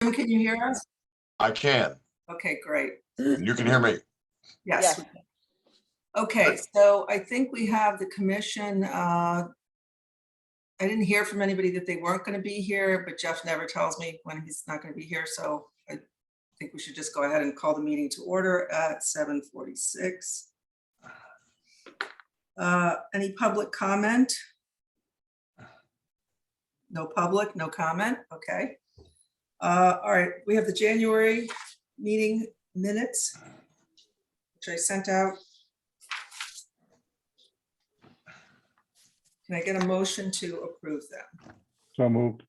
Can you hear us? I can. Okay, great. You can hear me. Yes. Okay, so I think we have the commission. I didn't hear from anybody that they weren't going to be here, but Jeff never tells me when he's not going to be here. So I think we should just go ahead and call the meeting to order at 7:46. Any public comment? No public, no comment. Okay. All right, we have the January meeting minutes, which I sent out. Can I get a motion to approve them? So moved.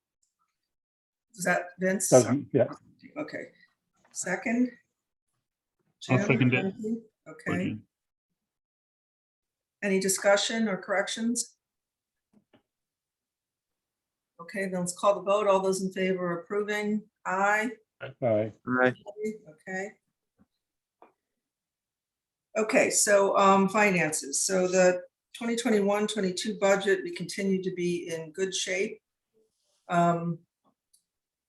Is that Vince? Yeah. Okay. Second? I'll Jim, second it. anything? Okay. Any discussion or corrections? Okay, then let's call the vote. All those in favor of approving? Aye. Aye. Okay. Okay, so finances. So the 2021-22 budget, we continue to be in good shape. I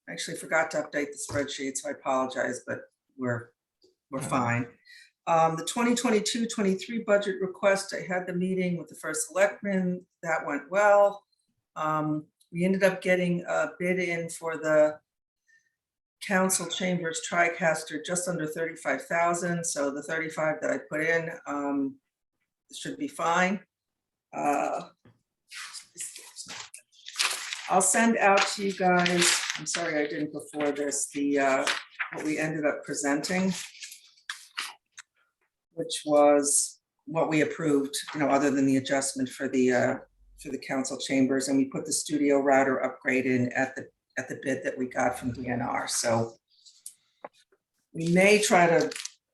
actually forgot to update the spreadsheet, so I apologize, but we're fine. The 2022-23 budget request, I had the meeting with the first selectman. That went well. We ended up getting a bid in for the council chambers TriCaster just under 35,000. So the 35 that I put in should be fine. I'll send out to you guys, I'm sorry I didn't before this, the what we ended up presenting, which was what we approved, other than the adjustment for the council chambers, and we put the studio router upgrade in at the bid that we got from DNR. So we may try to,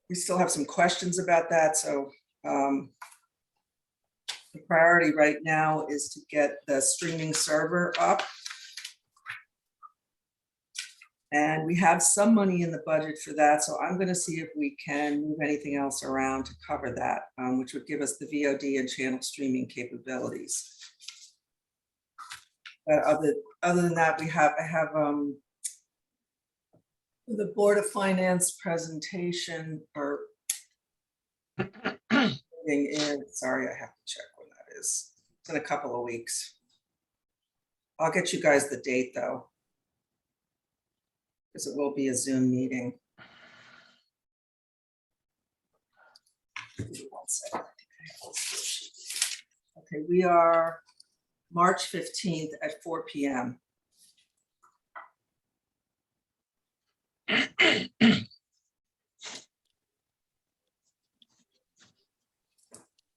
we still have some questions about that. So the priority right now is to get the streaming server up. And we have some money in the budget for that. So I'm going to see if we can move anything else around to cover that, which would give us the VOD and channel streaming capabilities. But other than that, I have the Board of Finance presentation or meeting in, sorry, I have to check when that is. It's in a couple of weeks. I'll get you guys the date though, because it will be a Zoom meeting. One second. Okay, we are March 15th at 4 p.m.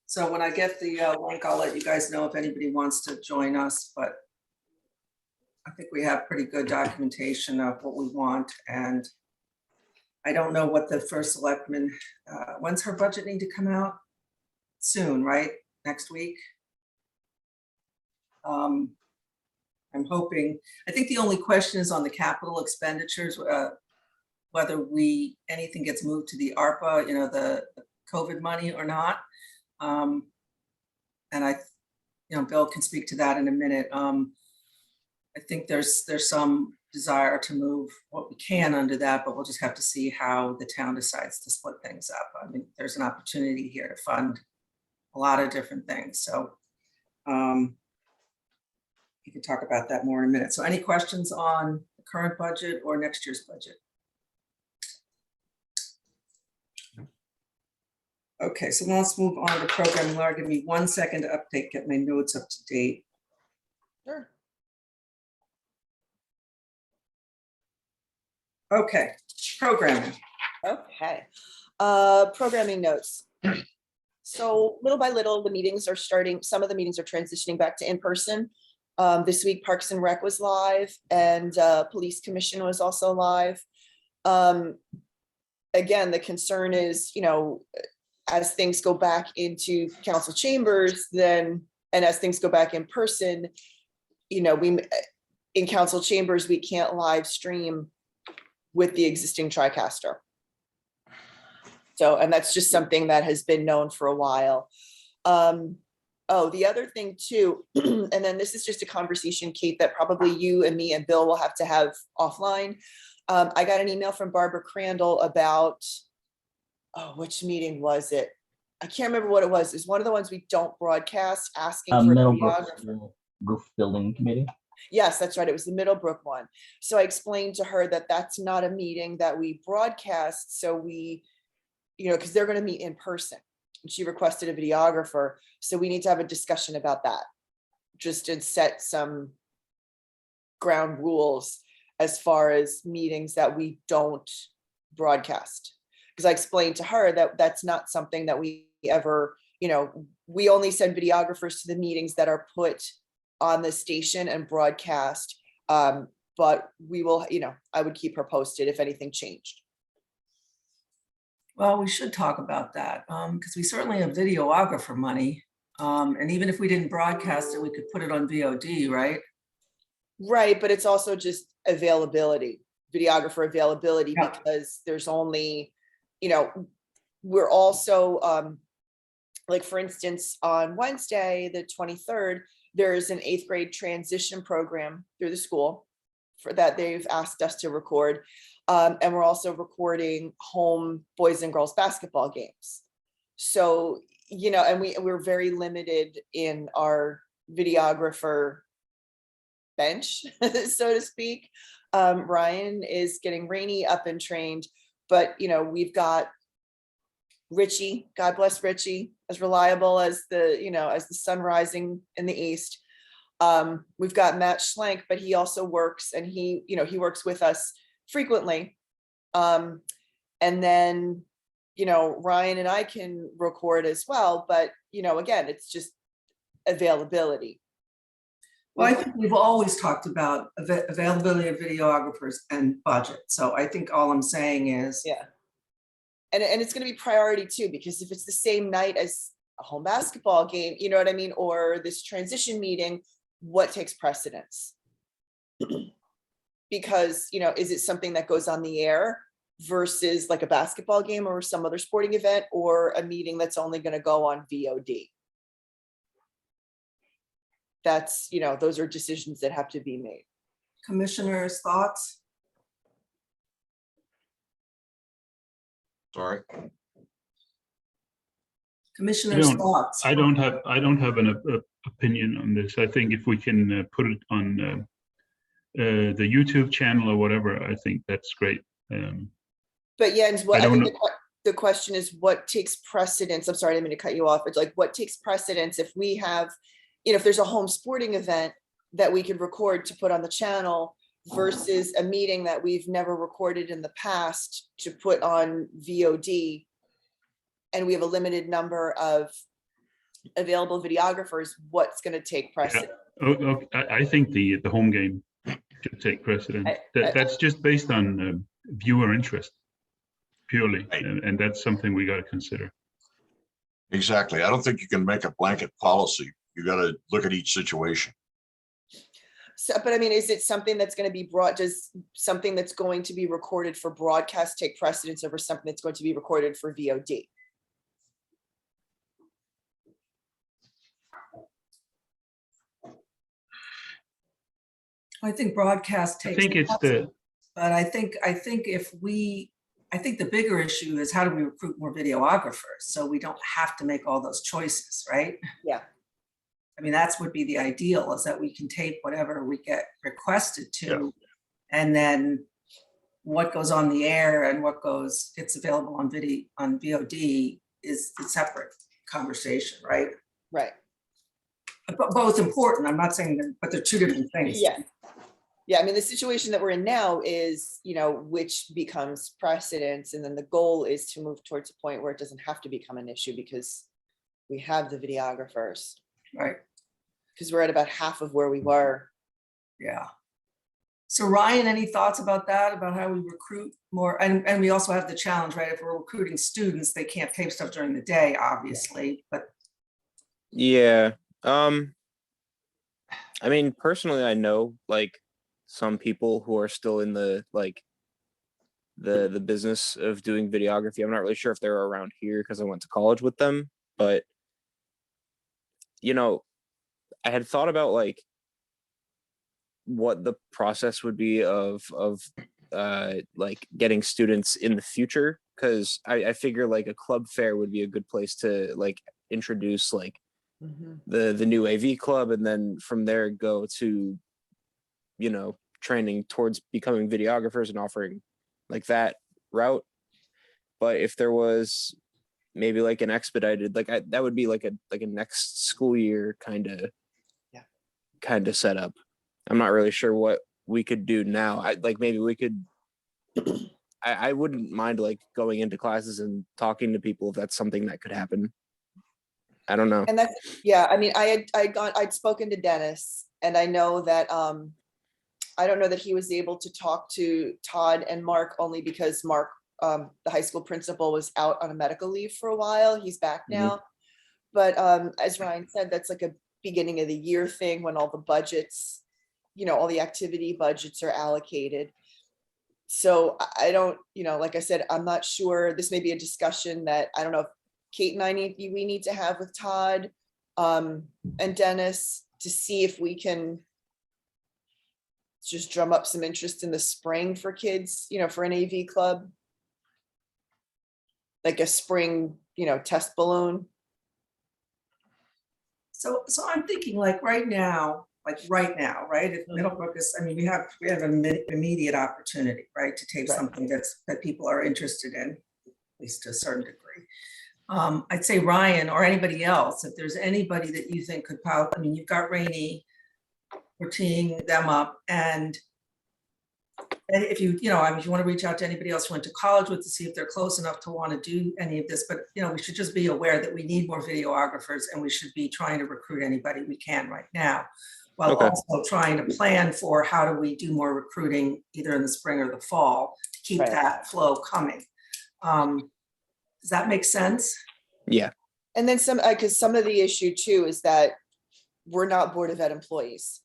So when I get the link, I'll let you guys know if anybody wants to join us, but I think we have pretty good documentation of what we want. And I don't know what the first selectman, when's her budget need to come out? Soon, right? Next week? I'm hoping, I think the only question is on the capital expenditures, whether anything gets moved to the ARPA, the COVID money or not. And Bill can speak to that in a minute. I think there's some desire to move what we can under that, but we'll just have to see how the town decides to split things up. I mean, there's an opportunity here to fund a lot of different things. So we can talk about that more in a minute. So any questions on the current budget or next year's budget? Okay, so now let's move on to programming. Laura, give me 1 second to get my notes up to date. Sure. Okay, programming. Okay. Programming notes. So little by little, the meetings are starting. Some of the meetings are transitioning back to in-person. This week, Parks and Rec was live, and Police Commission was also live. Again, the concern is, as things go back into council chambers, and as things go back in person, in council chambers, we can't live stream with the existing TriCaster. So, and that's just something that has been known for a while. Oh, the other thing too, and then this is just a conversation, Kate, that probably you and me and Bill will have to have offline. I got an email from Barbara Crandall about, oh, which meeting was it? I can't remember what it was. It's one of the ones we don't broadcast, asking for a Middlebrook videographer. Roof Building Committee. Yes, that's right. It was the Middlebrook one. So I explained to her that that's not a meeting that we broadcast. So we, because they're going to meet in person. And she requested a videographer. So we need to have a discussion about that, just to set some ground rules as far as meetings that we don't broadcast. Because I explained to her that that's not something that we ever, we only send videographers to the meetings that are put on the station and broadcast. But we will, I would keep her posted if anything changed. Well, we should talk about that because we certainly have videographer money. And even if we didn't broadcast it, we could put it on VOD, right? Right, but it's also just availability, videographer availability, Yeah. because there's only, we're also, like, for instance, on Wednesday, the 23rd, there's an 8th grade transition program through the school for that they've asked us to record. And we're also recording home boys and girls basketball games. So, and we're very limited in our videographer bench, so to speak. Ryan is getting Rainey up and trained, but we've got Richie, God bless Richie, as reliable as the sun rising in the east. We've got Matt Schlenk, but he also works, and he works with us frequently. And then Ryan and I can record as well, but again, it's just availability. Well, I think we've always talked about availability of videographers and budget. So I think all I'm saying is, Yeah. And it's going to be priority too, because if it's the same night as a home basketball game, you know what I mean? Or this transition meeting, what takes precedence? Because, is it something that goes on the air versus like a basketball game or some other sporting event, or a meeting that's only going to go on VOD? That's, those are decisions that have to be made. commissioners' thoughts? Sorry. Commissioners' thoughts? I don't have an opinion on this. I think if we can put it on the YouTube channel or whatever, I think that's great. But Jens, I I don't think the question is what takes precedence? I'm sorry, I didn't mean to cut you off. It's like, what takes precedence if we have, if there's a home sporting event that we could record to put on the channel versus a meeting that we've never recorded in the past to put on VOD, and we have a limited number of available videographers, what's going to take precedence? I think the home game should take precedence. That's just based on viewer interest purely, Right. and that's something we got to consider. Exactly. I don't think you can make a blanket policy. You got to look at each situation. So, but I mean, is it something that's going to be brought? Does something that's going to be recorded for broadcast take precedence over something that's going to be recorded for VOD? I think broadcast I takes. think it's the But I think the bigger issue is how do we recruit more videographers so we don't have to make all those choices, right? Yeah. I mean, that's would be the ideal, is that we can tape whatever we get requested to, and then what goes on the air and what gets available on VOD is a separate conversation, right? Right. But both important. I'm not saying that, but they're two different things. Yeah. Yeah. I mean, the situation that we're in now is, which becomes precedence. And then the goal is to move towards a point where it doesn't have to become an issue because we have the videographers. Right. Because we're at about half of where we were. Yeah. So Ryan, any thoughts about that, about how we recruit more? And we also have the challenge, right? If we're recruiting students, they can't tape stuff during the day, obviously, but. Yeah. I mean, personally, I know like some people who are still in the the business of doing videography. I'm not really sure if they're around here because I went to college with them, but I had thought about like what the process would be of like getting students in the future, because I figure like a club fair would be a good place to like introduce like Mhm. the new AV club, and then from there go to, you know, training towards becoming videographers and offering like that route. But if there was maybe like an expedited, like that would be like a next school year kind of setup. I'm not really sure what we could do now. I like maybe we could. I wouldn't mind like going into classes and talking to people if that's something that could happen. I don't know. And that's, yeah, I mean, I'd spoken to Dennis, and I know that, I don't know that he was able to talk to Todd and Mark, only because Mark, the high school principal, was out on a medical leave for a while. He's back now. But as Ryan said, that's like a beginning of the year thing when all the budgets, you know, all the activity budgets are allocated. So I don't, you know, like I said, I'm not sure. This may be a discussion that I don't know if Kate and we need to have with Todd and Dennis to see if we can just drum up some interest in the spring for kids, you know, for an AV club. Like a spring, you know, test balloon. So I'm thinking like right now, right? If Middlebrook is, I mean, we have an immediate opportunity, right? To take Right. something that people are interested in, at least to a certain degree. I'd say Ryan or anybody else, if there's anybody that you think could I mean, you've got Rainey, we're teeing them up, and if you know, I mean, if you want to reach out to anybody else you went to college with to see if they're close enough to want to do any of this, but you know, we should just be aware that we need more videographers, and we should be trying to recruit anybody we can right now, while Okay. also trying to plan for how do we do more recruiting either in the spring or the fall to keep Right. that flow coming. Does that make sense? Yeah. And then some, because some of the issue too is that we're not Board of Ed employees.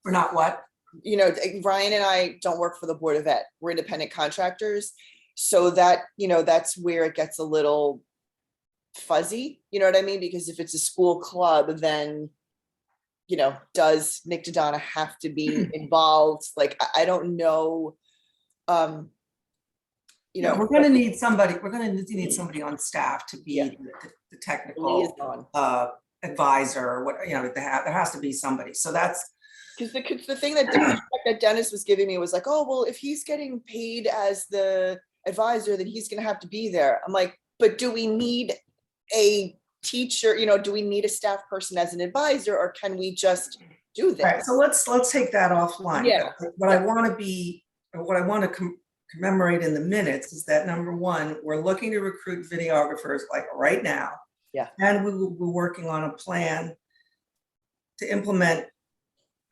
We're not what? You know, Ryan and I don't work for the Board of Ed. We're independent contractors. So that, you know, that's where it gets a little fuzzy, you know what I mean? Because if it's a school club, then, you know, does Nick Dodonna have to be involved? Like, I don't know. You know, We're gonna need somebody, on staff to be Yeah. the technical liaison. advisor, or what, you know, there has to be somebody. So that's, Because the thing that Dennis was giving me was like, oh, well, if he's getting paid as the advisor, then he's gonna have to be there. I'm like, but do we need a teacher, you know, do we need a staff person as an advisor, or can we just do all right, this? so let's take that offline. Yeah. What I want to commemorate in the minutes is that number one, we're looking to recruit videographers like right now. Yeah. And we will be working on a plan to implement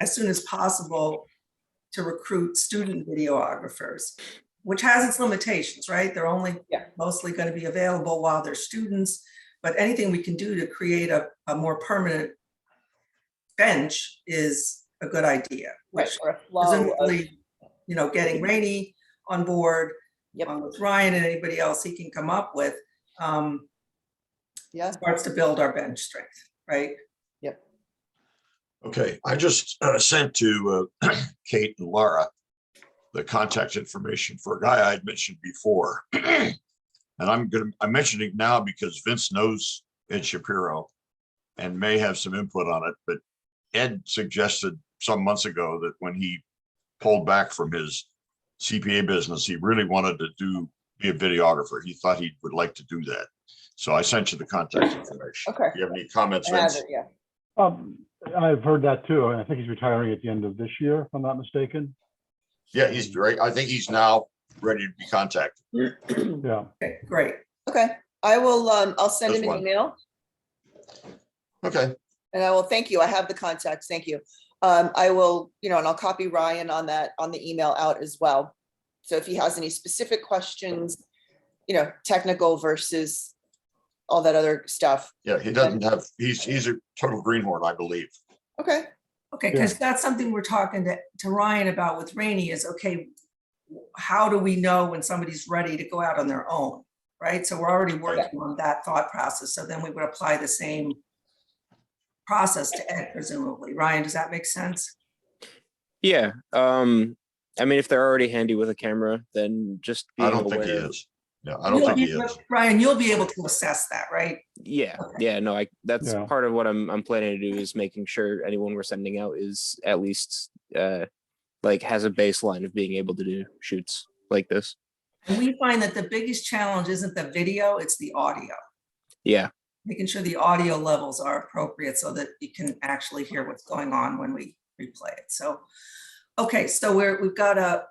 as soon as possible to recruit student videographers, which has its limitations, right? They're only mostly going to be available while they're students, but anything we can do to create a more permanent bench is a good idea, which Or a flow of, presumably, you know, getting Rainey on board Yep. with Ryan and anybody else he can come up with, yeah, starts to build our bench strength, right? Okay, I just sent to Kate and Laura the contact information for a guy I had mentioned before. And I'm mentioning now because Vince knows Ed Shapiro and may have some input on it, but Ed suggested some months ago that when he pulled back from his CPA business, he really wanted to be a videographer. He thought he would like to do that. So I sent you the contact information. Okay. Do you have any comments, I have Vince? it, yeah. I've heard that too, and I think he's retiring at the end of this year, if I'm not mistaken. Yeah, he's right. I think he's now ready to be contacted. Yeah. Okay, great. Okay, I will, I'll send Just him an one. email, Okay, and I will, thank you, I have the contacts, thank you. I will, you know, and I'll copy Ryan on that, on the email out as well. So if he has any specific questions, you know, technical versus all that other stuff. yeah, he doesn't have, he's a total greenhorn, I believe. Okay, Okay, because that's something we're talking to Ryan about with Rainey is, okay, how do we know when somebody's ready to go out on their own, right? So we're already working on that thought process. So then we would apply the same process to Ed, presumably. Ryan, does that make sense? Yeah. I mean, if they're already handy with a camera, then just I being don't think he aware. is. Yeah, I don't think he is. Brian, you'll be able to assess that, right? Yeah, Okay. yeah, no, that's Yeah. part of what I'm planning to do is making sure anyone we're sending out is at least like has a baseline of being able to do shoots like this. And we find that the biggest challenge isn't the video, it's the audio. Yeah, Making sure the audio levels are appropriate so that you can actually hear what's going on when we replay it. So, okay, so we've got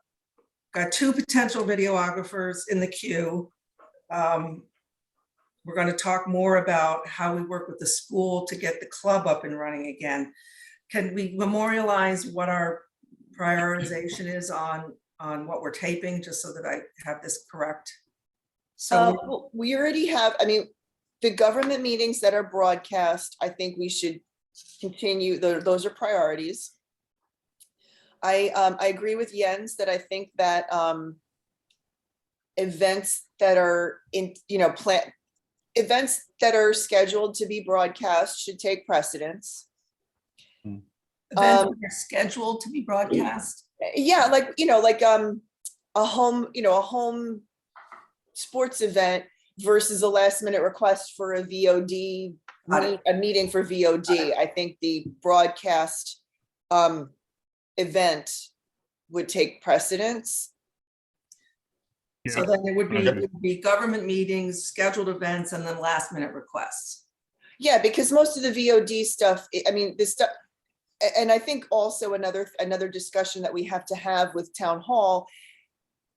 two potential videographers in the queue. We're going to talk more about how we work with the school to get the club up and running again. Can we memorialize what our prioritization is on what we're taping, just so that I have this correct? So Well, we already have, I mean, the government meetings that are broadcast, I think we should continue, those are priorities. I agree with Jens that I think that events that are in, events that are scheduled to be broadcast should take precedence. events that are scheduled to be broadcast. Yeah, like, a home sports event versus a last minute request for a VOD, Got it. a meeting for VOD. I think the broadcast event would take precedence. So Yeah, then it would Okay. be government meetings, scheduled events, and then last minute requests. Yeah, because most of the VOD stuff, I mean, this stuff, and I think also another discussion that we have to have with town hall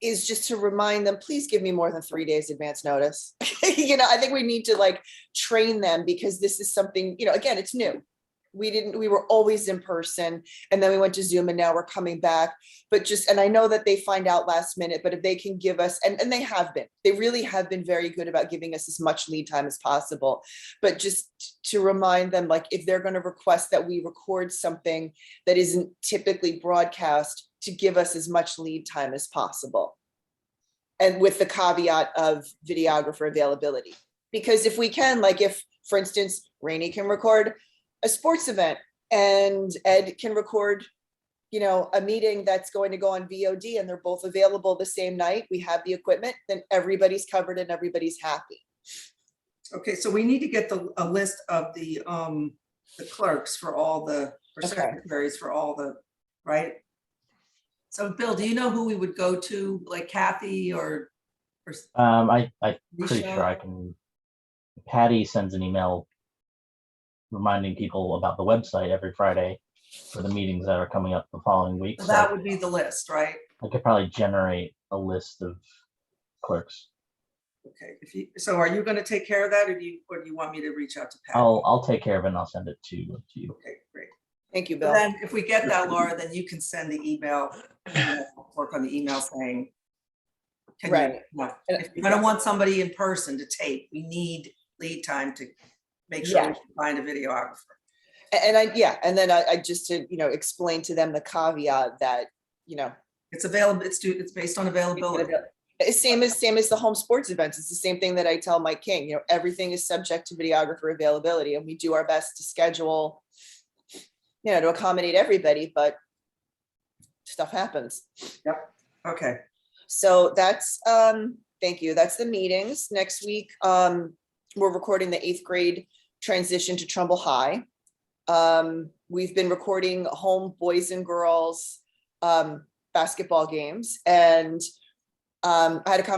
is just to remind them, please give me more than 3 days advance notice. I think we need to like train them, because this is something, again, it's new. We were always in person, and then we went to Zoom, and now we're coming back. But and I know that they find out last minute, but if they can give us, and they really have been very good about giving us as much lead time as possible. But just to remind them, like, if they're going to request that we record something that isn't typically broadcast, to give us as much lead time as possible. And with the caveat of videographer availability. Because if we can, like if, for instance, Rainey can record a sports event and Ed can record, a meeting that's going to go on VOD, and they're both available the same night, we have the equipment, then everybody's covered and everybody's happy. Okay, so we need to get a list of the clerks for all or Okay. secretaries for all right? So Bill, do you know who we would go to, like Kathy or I'm pretty Alicia? sure I can. Patty sends an email reminding people about the website every Friday for the meetings that are coming up the following week. So So that would be the list, right? I could probably generate a list of clerks. Okay, so are you going to take care of that, or do you want me to reach out to Patty? I'll take care of it and I'll send it to you. Okay, great. Thank you, So Bill. then if we get that, Laura, then you can send the email, work on the email saying, Right. If you're gonna want somebody in person to tape, we need lead time to make sure we can find a videographer. And then I just to, explain to them the caveat that, It's available, it's based on availability. same as the home sports events. It's the same thing that I tell Mike King, everything is subject to videographer availability, and we do our best to schedule, to accommodate everybody, but stuff happens. Yep, okay. So that's, thank you. That's the meetings. Next week, we're recording the 8th grade transition to Trumbull High. We've been recording home boys and girls basketball games, and I had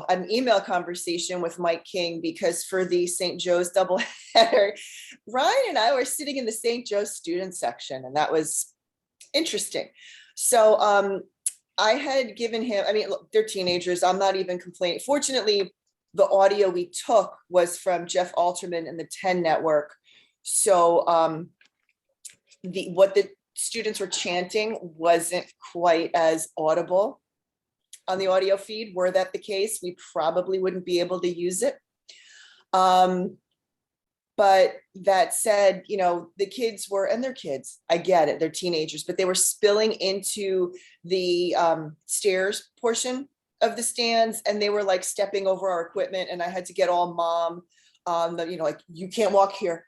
an email conversation with Mike King, because for the St. Joe's doubleheader, Ryan and I were sitting in the St. Joe's student section, and that was interesting. So I had given him, look, they're teenagers. I'm not even complaining. Fortunately, the audio we took was from Jeff Alterman and the 10 network. So what the students were chanting wasn't quite as audible on the audio feed. Were that the case, we probably wouldn't be able to use it. But that said, the kids were, and they're kids, I get it, they're teenagers, but they were spilling into the stairs portion of the stands, and they were like stepping over our equipment, and I had to get all mom, like, you can't walk here.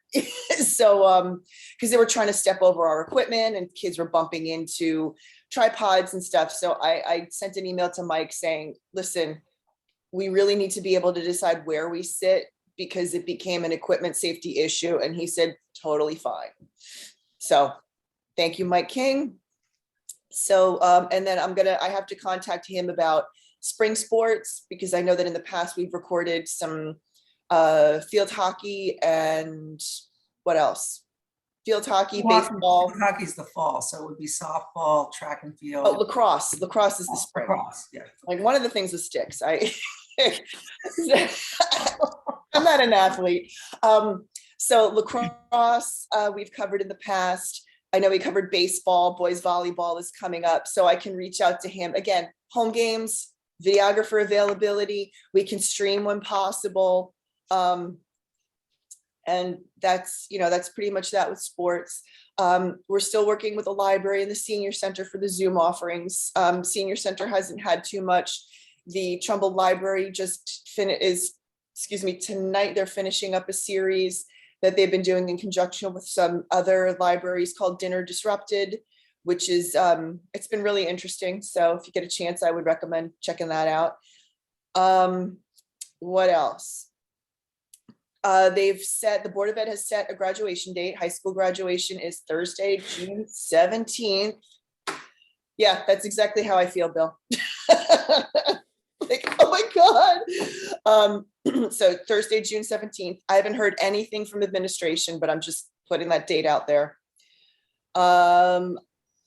So, because they were trying to step over our equipment, and kids were bumping into tripods and stuff. So I sent an email to Mike saying, listen, we really need to be able to decide where we sit because it became an equipment safety issue. And he said, totally fine. So thank you, Mike King. So, and then I have to contact him about spring sports because I know that in the past we've recorded some field hockey and what else? Field hockey, baseball. Hockey's the fall, so it would be softball, track and field. Oh, lacrosse. Lacrosse is the spring. Lacrosse, yeah. Like one of the things with sticks. I'm not an athlete. So lacrosse, we've covered in the past. I know we covered baseball, boys volleyball is coming up. So I can reach out to him. Again, home games, videographer availability. We can stream when possible. And that's pretty much that with sports. We're still working with the library and the senior center for the Zoom offerings. Senior center hasn't had too much. The Trumbull Library tonight they're finishing up a series that they've been doing in conjunction with some other libraries called Dinner Disrupted, which is, it's been really interesting. So if you get a chance, I would recommend checking that out. What else? The Board of Ed has set a graduation date. High school graduation is Thursday, June 17th. Yeah, that's exactly how I feel, Bill. Like, oh my God. So Thursday, June 17th. I haven't heard anything from administration, but I'm just putting that date out there. The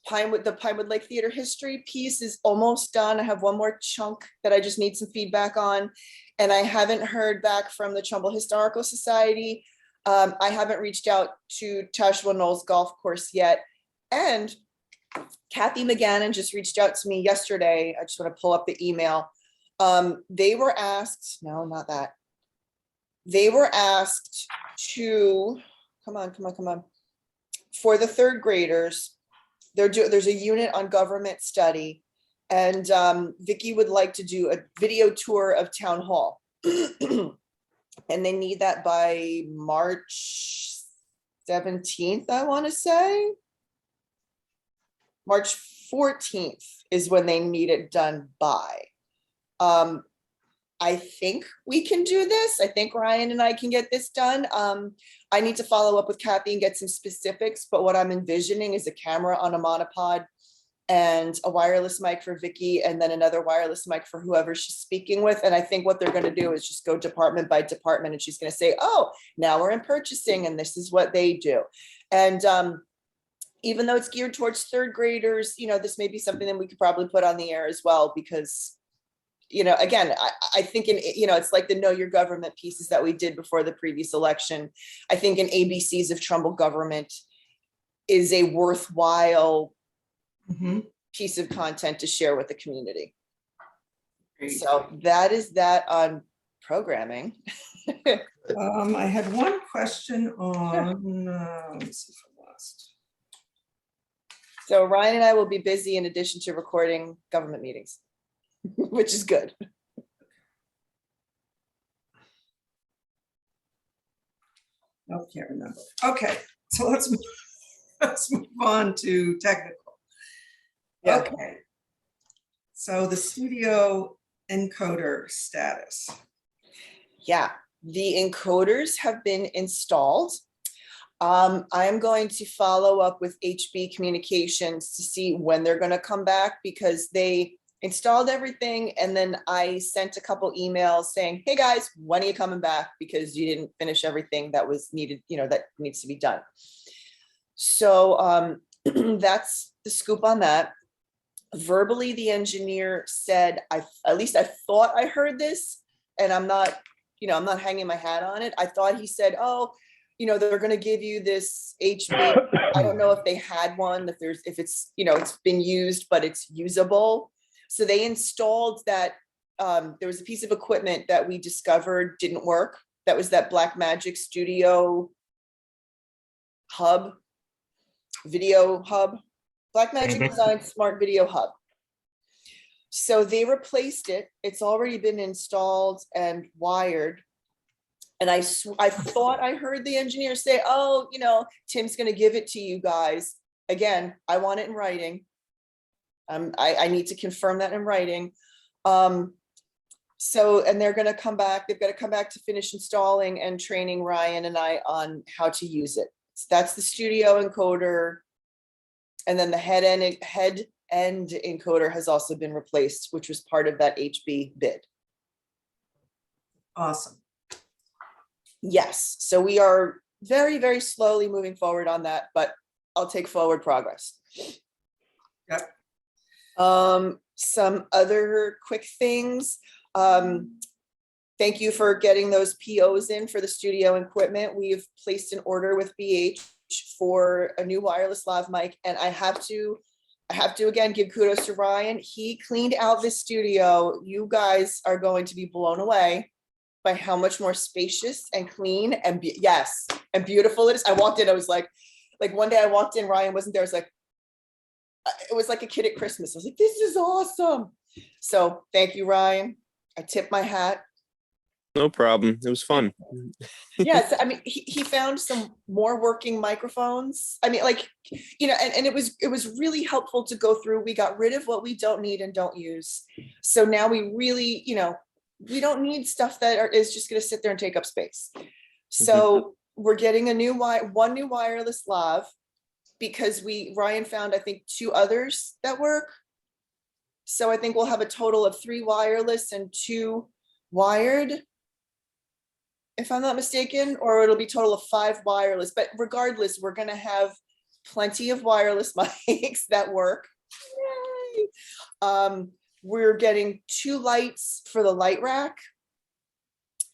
Pinewood Lake Theater history piece is almost done. I have one more chunk that I just need some feedback on. And I haven't heard back from the Trumbull Historical Society. I haven't reached out to Tashua Knolls Golf Course yet. And Kathy McGannon just reached out to me yesterday. I just want to pull up the email. They were asked, no, not that. They were asked to, come on. For the third graders, there's a unit on government study. And Vicki would like to do a video tour of Town Hall. And they need that by March 17th, I want to say. March 14th is when they need it done by. I think we can do this. I think Ryan and I can get this done. I need to follow up with Kathy and get some specifics, but what I'm envisioning is a camera on a monopod and a wireless mic for Vicki, and then another wireless mic for whoever she's speaking with. And I think what they're going to do is just go department by department, and she's going to say, oh, now we're in purchasing and this is what they do. And even though it's geared towards third graders, this may be something that we could probably put on the air as well, because again, I think it's like the Know Your Government pieces that we did before the previous election. I think an ABCs of Trumbull government is a worthwhile piece of content to share with the community. Great. So that is that on programming. I had one question on, let's see if I lost. So Ryan and I will be busy in addition to recording government meetings, which is good. I can't remember. Okay, so let's move on to technical. Yeah. Okay. So the studio encoder status. Yeah, the encoders have been installed. I am going to follow up with HB Communications to see when they're going to come back, because they installed everything and then I sent a couple emails saying, hey guys, when are you coming back? Because you didn't finish everything that was needed, that needs to be done. So that's the scoop on that. Verbally, the engineer said, at least I thought I heard this, and I'm not hanging my hat on it. I thought he said, oh, they're going to give you this HB. I don't know if they had one, if it's, it's been used, but it's usable. So they installed that. There was a piece of equipment that we discovered didn't work. That was that Blackmagic Studio hub, video hub. Blackmagic Design Smart Video Hub. So they replaced it. It's already been installed and wired. And I thought I heard the engineer say, oh, Tim's going to give it to you guys. Again, I want it in writing. I need to confirm that in writing. So, and they've got to come back to finish installing and training Ryan and I on how to use it. So that's the studio encoder. And then the head end encoder has also been replaced, which was part of that HB bid. Awesome. Yes, so we are very, very slowly moving forward on that, but I'll take forward progress. Yep. Some other quick things. Thank you for getting those POs in for the studio equipment. We've placed an order with BH for a new wireless lav mic, and I have to again give kudos to Ryan. He cleaned out this studio. You guys are going to be blown away by how much more spacious and clean and yes, and beautiful it is. I walked in, I was like one day I walked in, Ryan wasn't there. I was like, it was like a kid at Christmas. I was like, this is awesome. So thank you, Ryan. I tip my hat. No problem. It was fun. Yes, I mean, he found some more working microphones. I mean, like, you know, and it was really helpful to go through. We got rid of what we don't need and don't use. So now we really, you know, we don't need stuff that is just going to sit there and take up space. So we're getting one new wireless lav because Ryan found, I think, 2 others that work. So I think we'll have a total of 3 wireless and 2 wired, if I'm not mistaken, or it'll be a total of 5 wireless. But regardless, we're going to have plenty of wireless mics that work. Yay! We're getting 2 lights for the light rack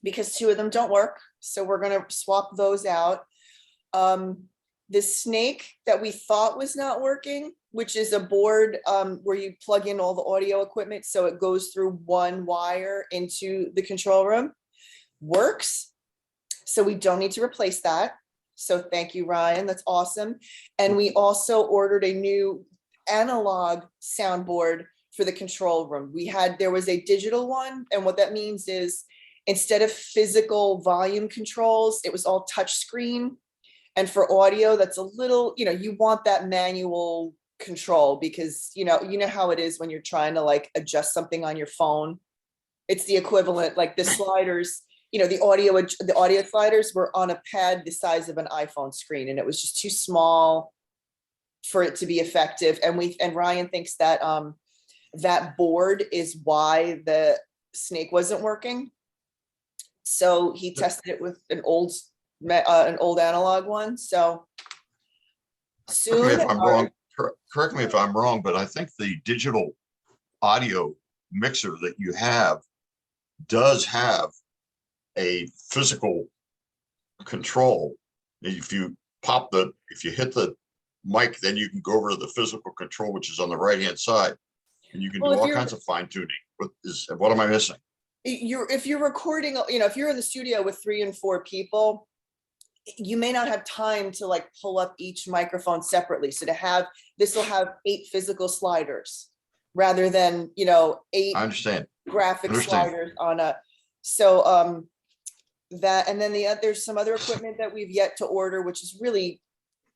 because 2 of them don't work. So we're going to swap those out. The snake that we thought was not working, which is a board where you plug in all the audio equipment so it goes through one wire into the control room, works. So we don't need to replace that. So thank you, Ryan. That's awesome. And we also ordered a new analog soundboard for the control room. There was a digital one. And what that means is instead of physical volume controls, it was all touch screen. And for audio, that's a little, you know, you want that manual control because, you know how it is when you're trying to like adjust something on your phone. It's the equivalent, like the sliders, you know, the audio sliders were on a pad the size of an iPhone screen, and it was just too small for it to be effective. And Ryan thinks that that board is why the snake wasn't working. So he tested it with an old analog one. So soon. Correct me if I'm wrong. Correct me if I'm wrong, but I think the digital audio mixer that you have does have a physical control. If you hit the mic, then you can go over to the physical control, which is on the right-hand side, and you can do all kinds of fine tuning. What am I missing? If you're recording, you know, if you're in the studio with 3 and 4 people, you may not have time to like pull up each microphone separately. So this will have 8 physical sliders rather than, you know, 8 I understand. graphic sliders on a, so that, and then there's some other equipment that we've yet to order, which is really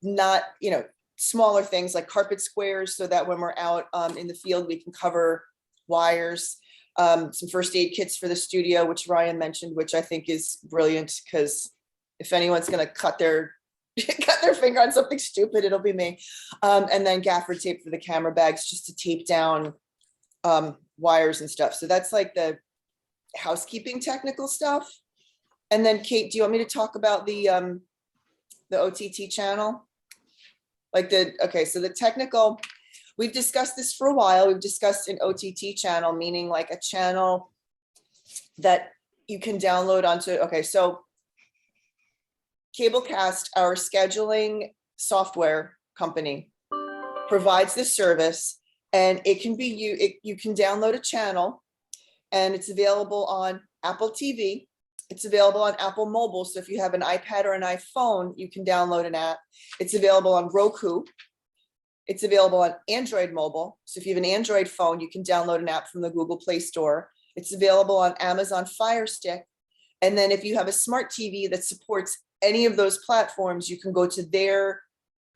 not, you know, smaller things like carpet squares so that when we're out in the field, we can cover wires. Some first aid kits for the studio, which Ryan mentioned, which I think is brilliant because if anyone's going to cut their finger on something stupid, it'll be me. And then gaffer tape for the camera bags just to tape down wires and stuff. So that's like the housekeeping technical stuff. And then Kate, do you want me to talk about the OTT channel? Okay, so the technical, we've discussed this for a while. We've discussed an OTT channel, meaning like a channel that you can download onto, okay, so Cablecast, our scheduling software company, provides this service, and it can be you can download a channel, and it's available on Apple TV. It's available on Apple Mobile. So if you have an iPad or an iPhone, you can download an app. It's available on Roku. It's available on Android mobile. So if you have an Android phone, you can download an app from the Google Play Store. It's available on Amazon Fire Stick. And then if you have a smart TV that supports any of those platforms, you can go to their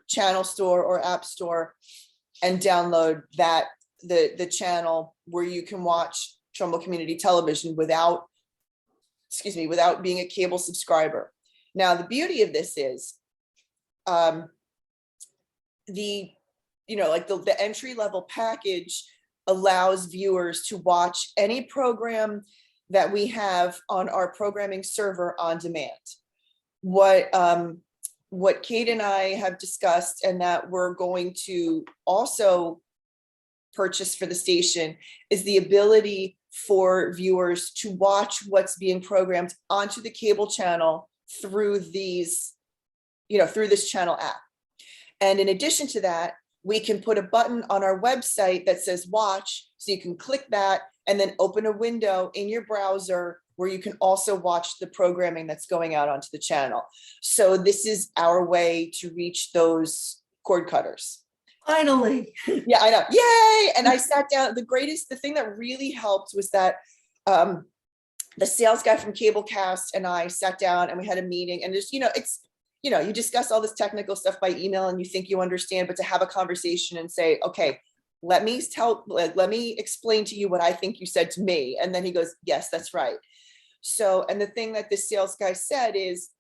channel store or app store and download that the channel where you can watch Trumbull Community Television without, excuse me, without being a cable subscriber. Now, the beauty of this is the, you know, like the entry level package allows viewers to watch any program that we have on our programming server on demand. What Kate and I have discussed, and that we're going to also purchase for the station, is the ability for viewers to watch what's being programmed onto the cable channel through these, you know, through this channel app. And in addition to that, we can put a button on our website that says watch, so you can click that and then open a window in your browser where you can also watch the programming that's going out onto the channel. So this is our way to reach those cord cutters. Finally. Yeah, I know. Yay! And I sat down. The thing that really helped was that the sales guy from Cablecast and I sat down and we had a meeting, and just, you know, it's, you know, you discuss all this technical stuff by email and you think you understand, but to have a conversation and say, okay, let me explain to you what I think you said to me. And then he goes, yes, that's right. So, and the thing that the sales guy said is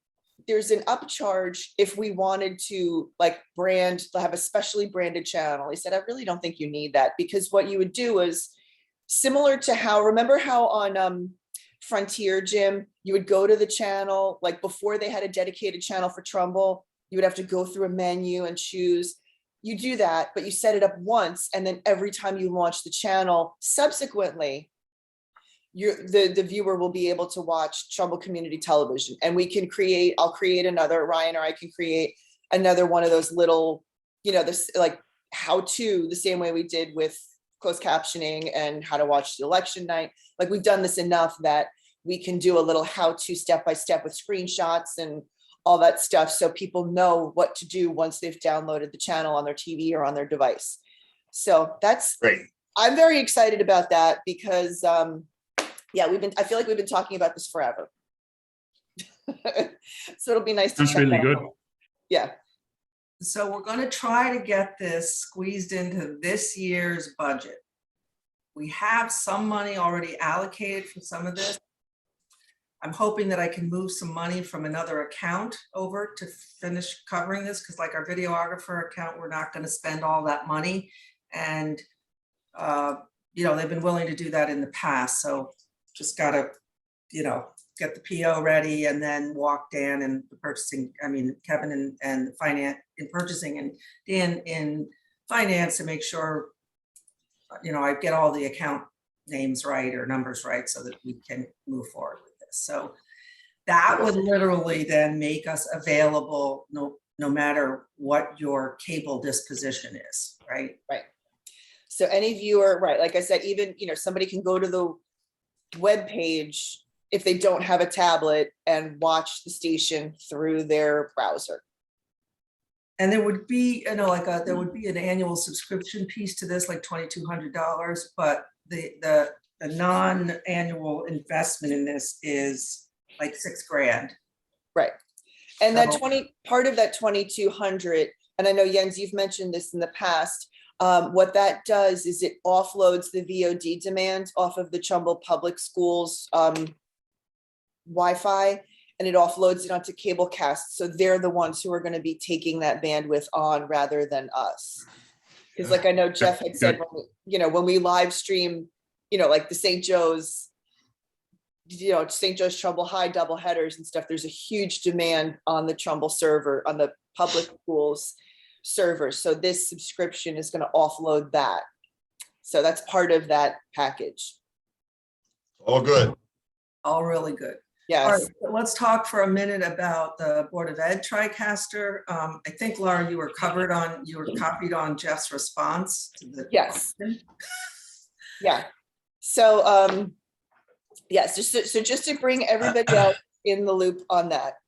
there's an upcharge if we wanted to like have a specially branded channel. He said, I really don't think you need that, because what you would do is similar to how, remember how on Frontier, Jim, you would go to the channel, like before they had a dedicated channel for Trumbull, you would have to go through a menu and choose. You do that, but you set it up once, and then every time you launch the channel subsequently, the viewer will be able to watch Trumbull Community Television. And we can create, I'll create another, Ryan or I can create another one of those little, you know, this like how to, the same way we did with closed captioning and how to watch the election night. Like we've done this enough that we can do a little how to step-by-step with screenshots and all that stuff, so people know what to do once they've downloaded the channel on their TV or on their device. So that's Great. I'm very excited about that, because yeah, I feel like we've been talking about this forever. So it'll be nice to That's check really that good. out. Yeah. So we're going to try to get this squeezed into this year's budget. We have some money already allocated for some of this. I'm hoping that I can move some money from another account over to finish covering this, because like our videographer account, we're not going to spend all that money. And, you know, they've been willing to do that in the past. So just got to, you know, get the PO ready and then walk Dan and the purchasing, I mean, Kevin and finance in purchasing and Dan in finance to make sure, you know, I get all the account names right or numbers right so that we can move forward with this. So that would literally then make us available no matter what your cable disposition is, right? Right. So any viewer, right, like I said, even, you know, somebody can go to the web page if they don't have a tablet and watch the station through their browser. And there would be, you know, like there would be an annual subscription piece to this, like $2,200, but the non-annual investment in this is like $6,000. Right. And that So- part of that 2,200, and I know Jens, you've mentioned this in the past, what that does is it offloads the VOD demand off of the Trumbull Public Schools Wi-Fi, and it offloads it onto Cablecast. So they're the ones who are going to be taking that bandwidth on rather than us. Because like I know Jeff had said, when we, you know, when we live stream, you know, like the St. Joe's, you know, St. Joe's Trumbull High double headers and stuff, there's a huge demand on the Trumbull server, on the public schools server. So this subscription is going to offload that. So that's part of that package. All good. All really good. All Yes. right, so let's talk for a minute about the Board of Ed TriCaster. I think, Laura, you were copied on Jeff's response to the Yes. question. Yeah. So, yes, just to bring everybody else in the loop on that.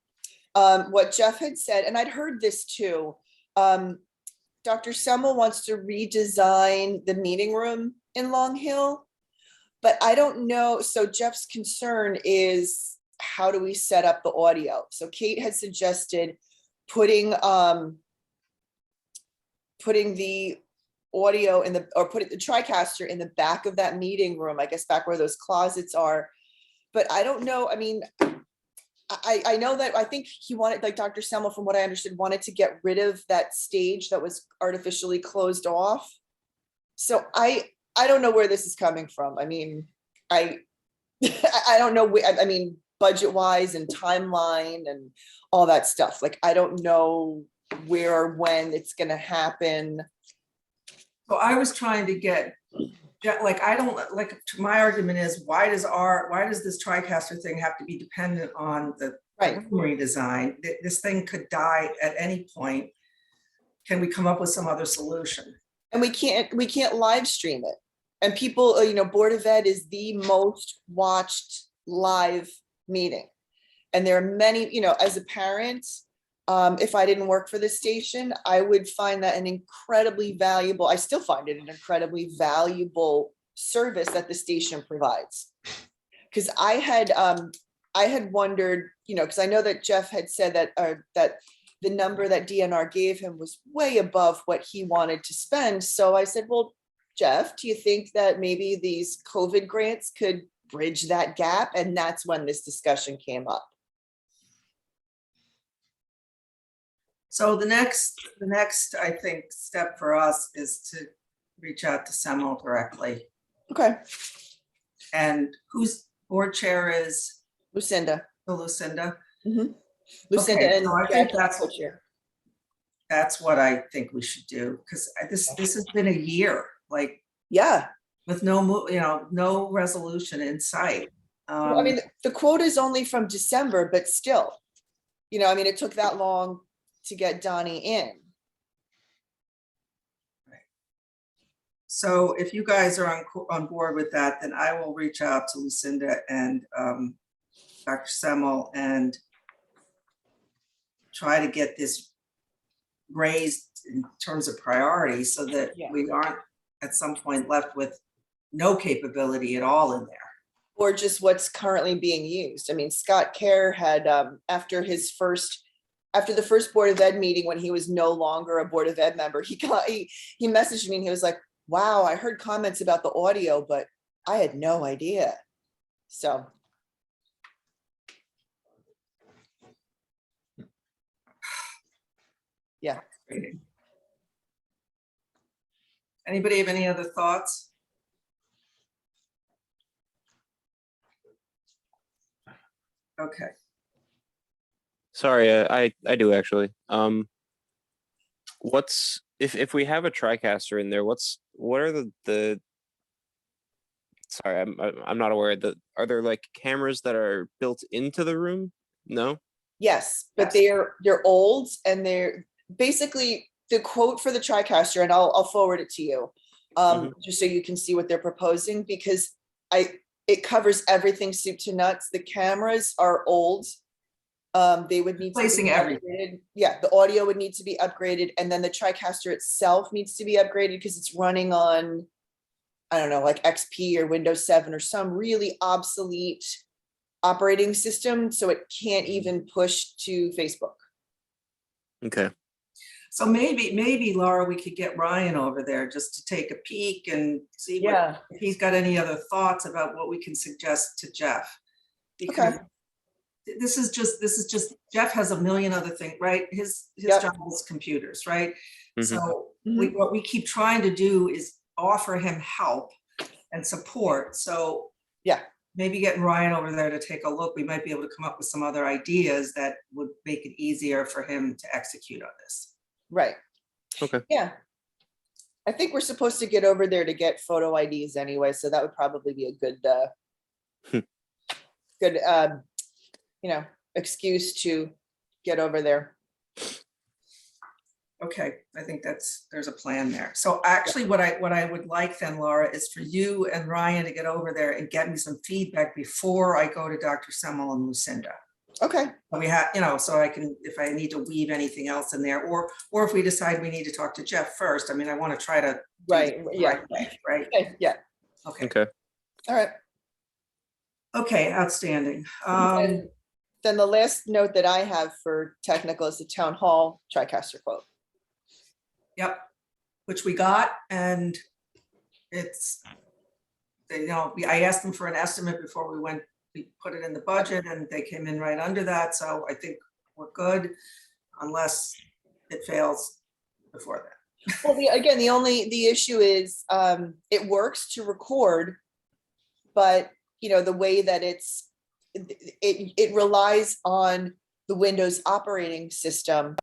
What Jeff had said, and I'd heard this too, Dr. Semmel wants to redesign the meeting room in Long Hill, but I don't know. So Jeff's concern is, how do we set up the audio? So Kate had suggested putting the audio in the, or put the TriCaster in the back of that meeting room, I guess back where those closets are. But I don't know, I mean, I know that, I think he wanted, like Dr. Semmel, from what I understood, wanted to get rid of that stage that was artificially closed off. So I don't know where this is coming from. I mean, I don't know, I mean, budget wise and timeline and all that stuff. Like, I don't know where or when it's gonna happen. So I was trying to get, like, I don't, like, my argument is, why does this TriCaster thing have to be dependent on the Right. redesign? This thing could die at any point. Can we come up with some other solution? And we can't live stream it. And people, you know, Board of Ed is the most watched live meeting. And there are many, you know, as a parent, if I didn't work for this station, I would find that an incredibly valuable, I still find it an incredibly valuable service that the station provides. Because I had wondered, you know, because I know that Jeff had said that, that the number that DNR gave him was way above what he wanted to spend. So I said, well, Jeff, do you think that maybe these COVID grants could bridge that gap? And that's when this discussion came up. So the next, I think, step for us is to reach out to Semmel directly. Okay, And whose board chair is Lucinda. Lucinda? Lucinda Okay, and so I think Jack co-chair. that's what I think we should do, because this has been a year, like, Yeah, with no resolution in sight. well, I mean, the quote is only from December, but still, you know, I mean, it took that long to get Donnie in. So if you guys are on board with that, then I will reach out to Lucinda and Dr. Semmel and try to get this raised in terms of priority, so that Yeah. we aren't at some point left with no capability at all in there. Or just what's currently being used. I mean, Scott Kerr had, after the first Board of Ed meeting, when he was no longer a Board of Ed member, he messaged me and he was like, wow, I heard comments about the audio, but I had no idea. So. Yeah. Anybody have any other thoughts? Okay. Sorry, I do actually. What's if we have a TriCaster in there? What are the? Sorry, I'm not aware. Are there like cameras that are built into the room? No. Yes, but Yes. they're old, and they're basically the quote for the TriCaster, and I'll forward it to you, just so you can see what they're proposing, because it covers everything soup to nuts. The cameras are old. They would need to Replacing be everything. upgraded. Yeah, the audio would need to be upgraded, and then the TriCaster itself needs to be upgraded because it's running on, I don't know, like XP or Windows 7 or some really obsolete operating system, so it can't even push to Facebook. Okay. So maybe Laura, we could get Ryan over there just to take a peek and see if he's got any other thoughts about what we can suggest to Jeff. Because this is just Jeff has a million other things, right? His job is computers, right? So what we keep trying to do is offer him help and support. So yeah, maybe getting Ryan over there to take a look, we might be able to come up with some other ideas that would make it easier for him to execute on this. Right. Okay. Yeah. I think we're supposed to get over there to get photo IDs anyway, so that would probably be a good, excuse to get over there. Okay, I think there's a plan there. So actually what I would like then, Laura, is for you and Ryan to get over there and get me some feedback before I go to Dr. Semmel and Lucinda. Okay. We have, so I can, if I need to weave anything else in there, or if we decide we need to talk to Jeff first. I mean, I want to try to. Right. Yeah. Right. Okay. Yeah. Okay. Okay. All right. Okay. Outstanding. And then the last note that I have for technical is the town hall TriCaster quote. Yep. which we got, and it's, I asked them for an estimate before we put it in the budget, and they came in right under that, so I think we're good, unless it fails before that. Well, again, the issue is, it works to record, but the way that it relies on the Windows operating system,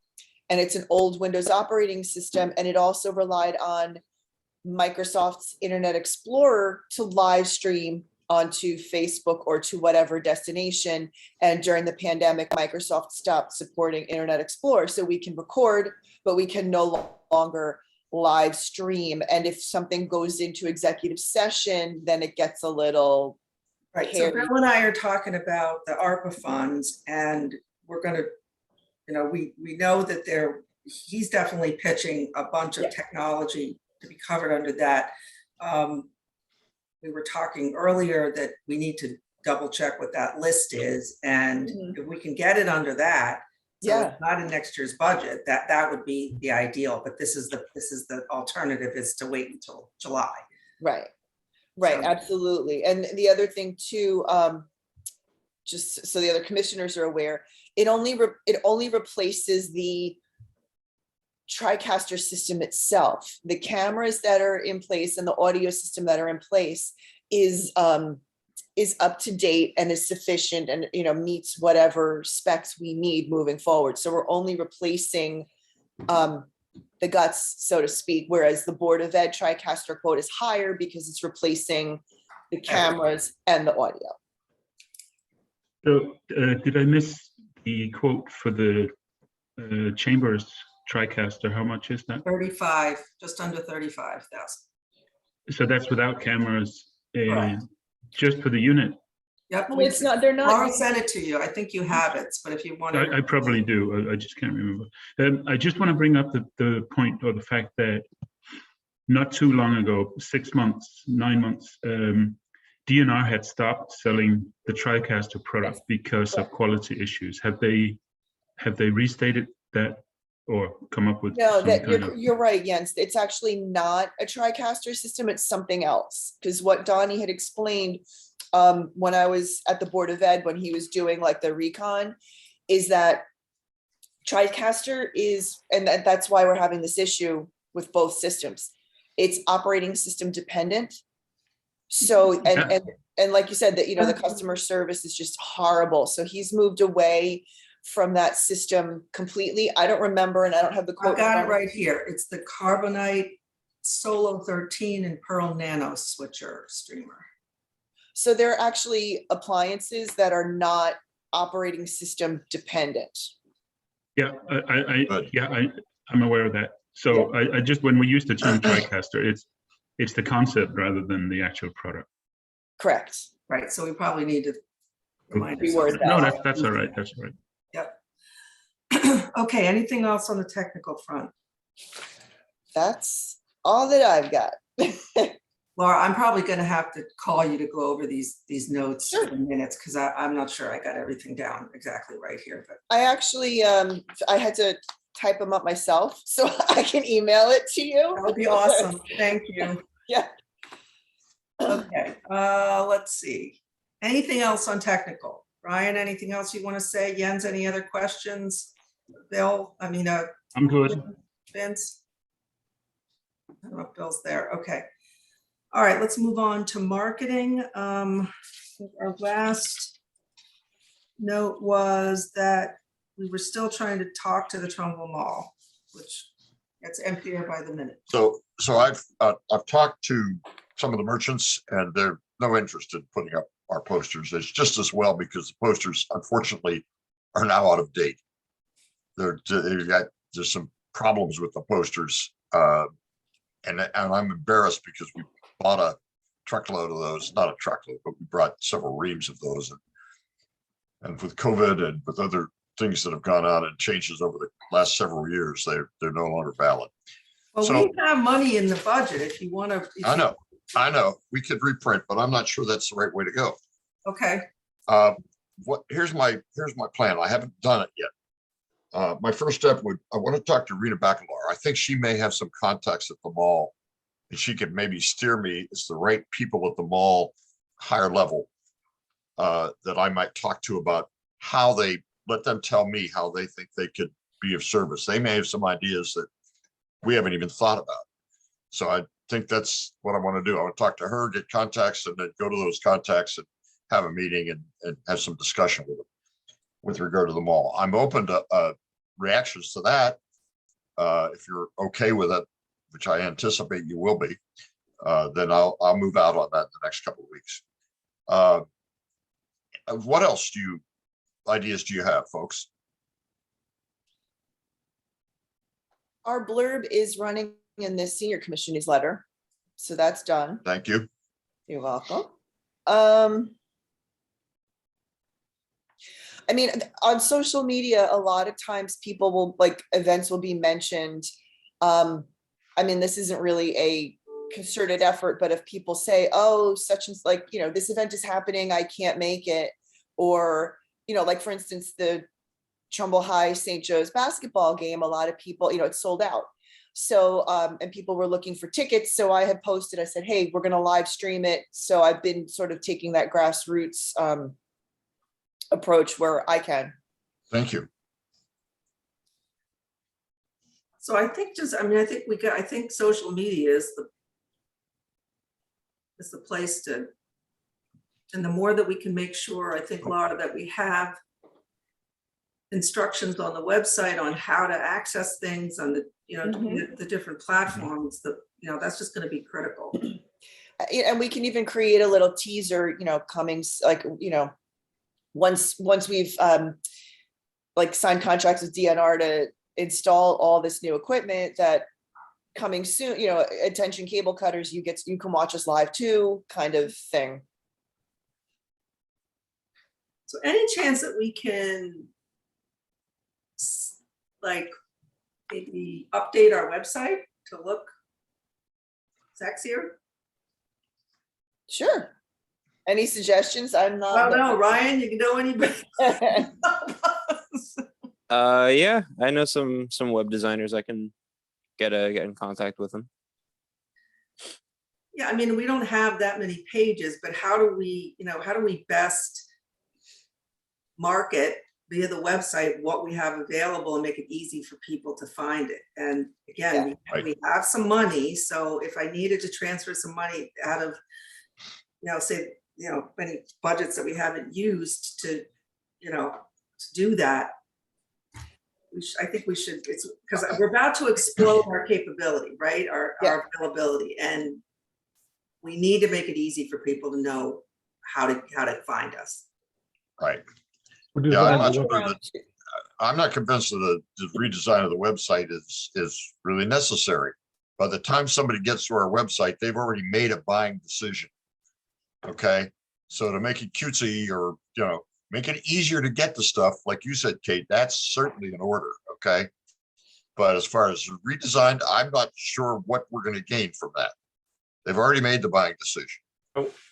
and it's an old Windows operating system, and it also relied on Microsoft's Internet Explorer to live stream onto Facebook or to whatever destination. And during the pandemic, Microsoft stopped supporting Internet Explorer, so we can record, but we can no longer live stream. And if something goes into executive session, then it gets a little Right, so hairy. Bill and I are talking about the ARPA funds, and we're gonna, we know that he's definitely pitching a bunch of Yeah. technology to be covered under that. We were talking earlier that we need to double check what that list is, and Mhm. if we can get it under that, so Yeah. it's not in next year's budget, that would be the ideal, but this is the alternative, is to wait until July. Right, So- absolutely. And the other thing too, just so the other commissioners are aware, it only replaces the TriCaster system itself. The cameras that are in place and the audio system that are in place is up to date and is sufficient, and meets whatever specs we need moving forward. So we're only replacing the guts, so to speak, whereas the Board of Ed TriCaster quote is higher because it's replacing the cameras and the audio. So did I miss the quote for the Chambers TriCaster? How much is that? 35, just under 35,000. So that's without cameras, Correct. just for the unit? Yep. Well, it's not, they're Laura not, sent it to you. I think you have it, but if you want to. I probably do. I just can't remember. I just want to bring up the point, or the fact that not too long ago, 6 months, 9 months, DNR had stopped selling the TriCaster product because of quality issues. Have they restated that, or come up with? no, some that kind of- you're right, Jens. It's actually not a TriCaster system, it's something else. Because what Donnie had explained when I was at the Board of Ed, when he was doing like the recon, is that TriCaster is, and that's why we're having this issue with both systems. It's operating system dependent. So, and like you said, that, the customer service is just horrible. So he's moved away from that system completely. I don't remember, and I don't have the quote. I've got it right here. It's the Carbonite Solo 13 and Pearl Nano switcher streamer. So there are actually appliances that are not operating system dependent. Yeah, Good. I'm aware of that. So I just, when we use the term TriCaster, it's the concept rather than the actual product. Correct. Right, so we probably need to remind Reword ourselves. that. No, that's all right. That's all right. Yep. Okay, anything else on the technical front? That's all that I've got. Laura, I'm probably gonna have to call you to go over these notes Sure. in minutes, because I'm not sure I got everything down exactly right here, but I actually, I had to type them up myself, so I can email it to you. that would be awesome. Thank you. Yeah. Okay, let's see. Anything else on technical? Ryan, anything else you want to say? Jens, any other questions? Bill, I'm good. Vince? I don't know if Bill's there. Okay. All right, let's move on to marketing. Our last note was that we were still trying to talk to the Trumbull Mall, which gets emptier by the minute. So I've talked to some of the merchants, and they're no interest in putting up our posters. It's just as well, because the posters, unfortunately, are now out of date. There's some problems with the posters, and I'm embarrassed because we bought a truckload of those, not a truckload, but we brought several reams of those, and with COVID and with other things that have gone on and changes over the last several years, they're no longer valid. Well, So- we have money in the budget if you want to. I know, we could reprint, but I'm not sure that's the right way to go. Okay, Here's my plan. I haven't done it yet. My first step I want to talk to Rita Bacalar. I think she may have some contacts at the mall. And she could maybe steer me as the right people at the mall, higher level, that I might talk to about how they, let them tell me how they think they could be of service. They may have some ideas that we haven't even thought about. So I think that's what I want to do. I want to talk to her, get contacts, and then go to those contacts and have a meeting and have some discussion with them with regard to the mall. I'm open to reactions to that. If you're okay with it, which I anticipate you will be, then I'll move out on that in the next couple of weeks. What else ideas do you have, folks? Our blurb is running in the senior commission newsletter, so that's done. Thank you. You're welcome. I mean, on social media, a lot of times people will, like, events will be mentioned. I mean, this isn't really a concerted effort, but if people say, oh, such and like, you know, this event is happening, I can't make it. Or, you know, like for instance, the Trumbull High St. Joe's basketball game, a lot of people, you know, it's sold out. So, and people were looking for tickets. So I had posted, I said, hey, we're going to live stream it. So I've been sort of taking that grassroots approach where I can. Thank you. So I think I think social media is the place to, and the more that we can make sure, I think, Laura, that we have instructions on the website on how to access things on the, you know, the different platforms, that, you know, that's just going to be critical. And we can even create a little teaser, you know, coming, like, you know, once we've like signed contracts with DNR to install all this new equipment, that coming soon, you know, attention cable cutters, you can watch us live too, kind of thing. So any chance that we can like maybe update our website to look sexier? Sure. Any suggestions? I'm not. I don't know, Ryan, you know anybody? Yeah, I know some web designers. I can get in contact with them. Yeah, I mean, we don't have that many pages, but how do we best market via the website what we have available and make it easy for people to find it? And again, we have some money, so if I needed to transfer some money out of, you know, say, you know, many budgets that we haven't used to, you know, to do that, I think we should, it's because we're about to explode our capability, right? Our availability, and we need to make it easy for people to know how to find us. Right. Yeah, I'm not convinced that the redesign of the website is really necessary. By the time somebody gets to our website, they've already made a buying decision. Okay, so to make it cutesy, or, you know, make it easier to get the stuff, like you said, Kate, that's certainly in order. Okay, but as far as redesigned, I'm not sure what we're going to gain from that. They've already made the buying decision.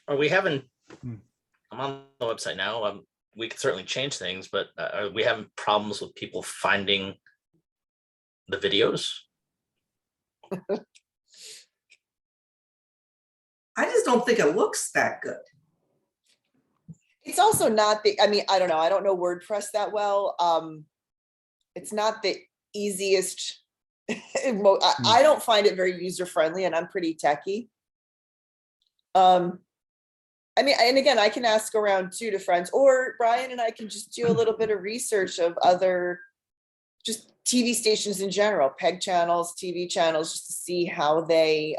Are we having? I'm on the website now. We could certainly change things, but are we having problems with people finding the videos? I just don't think it looks that good. It's also not the, I mean, I don't know. I don't know WordPress that well. It's not the easiest. I don't find it very user friendly, and I'm pretty techie. I mean, and again, I can ask around too to friends, or Brian and I can just do a little bit of research of other just TV stations in general, PEG channels, TV channels, just to see how they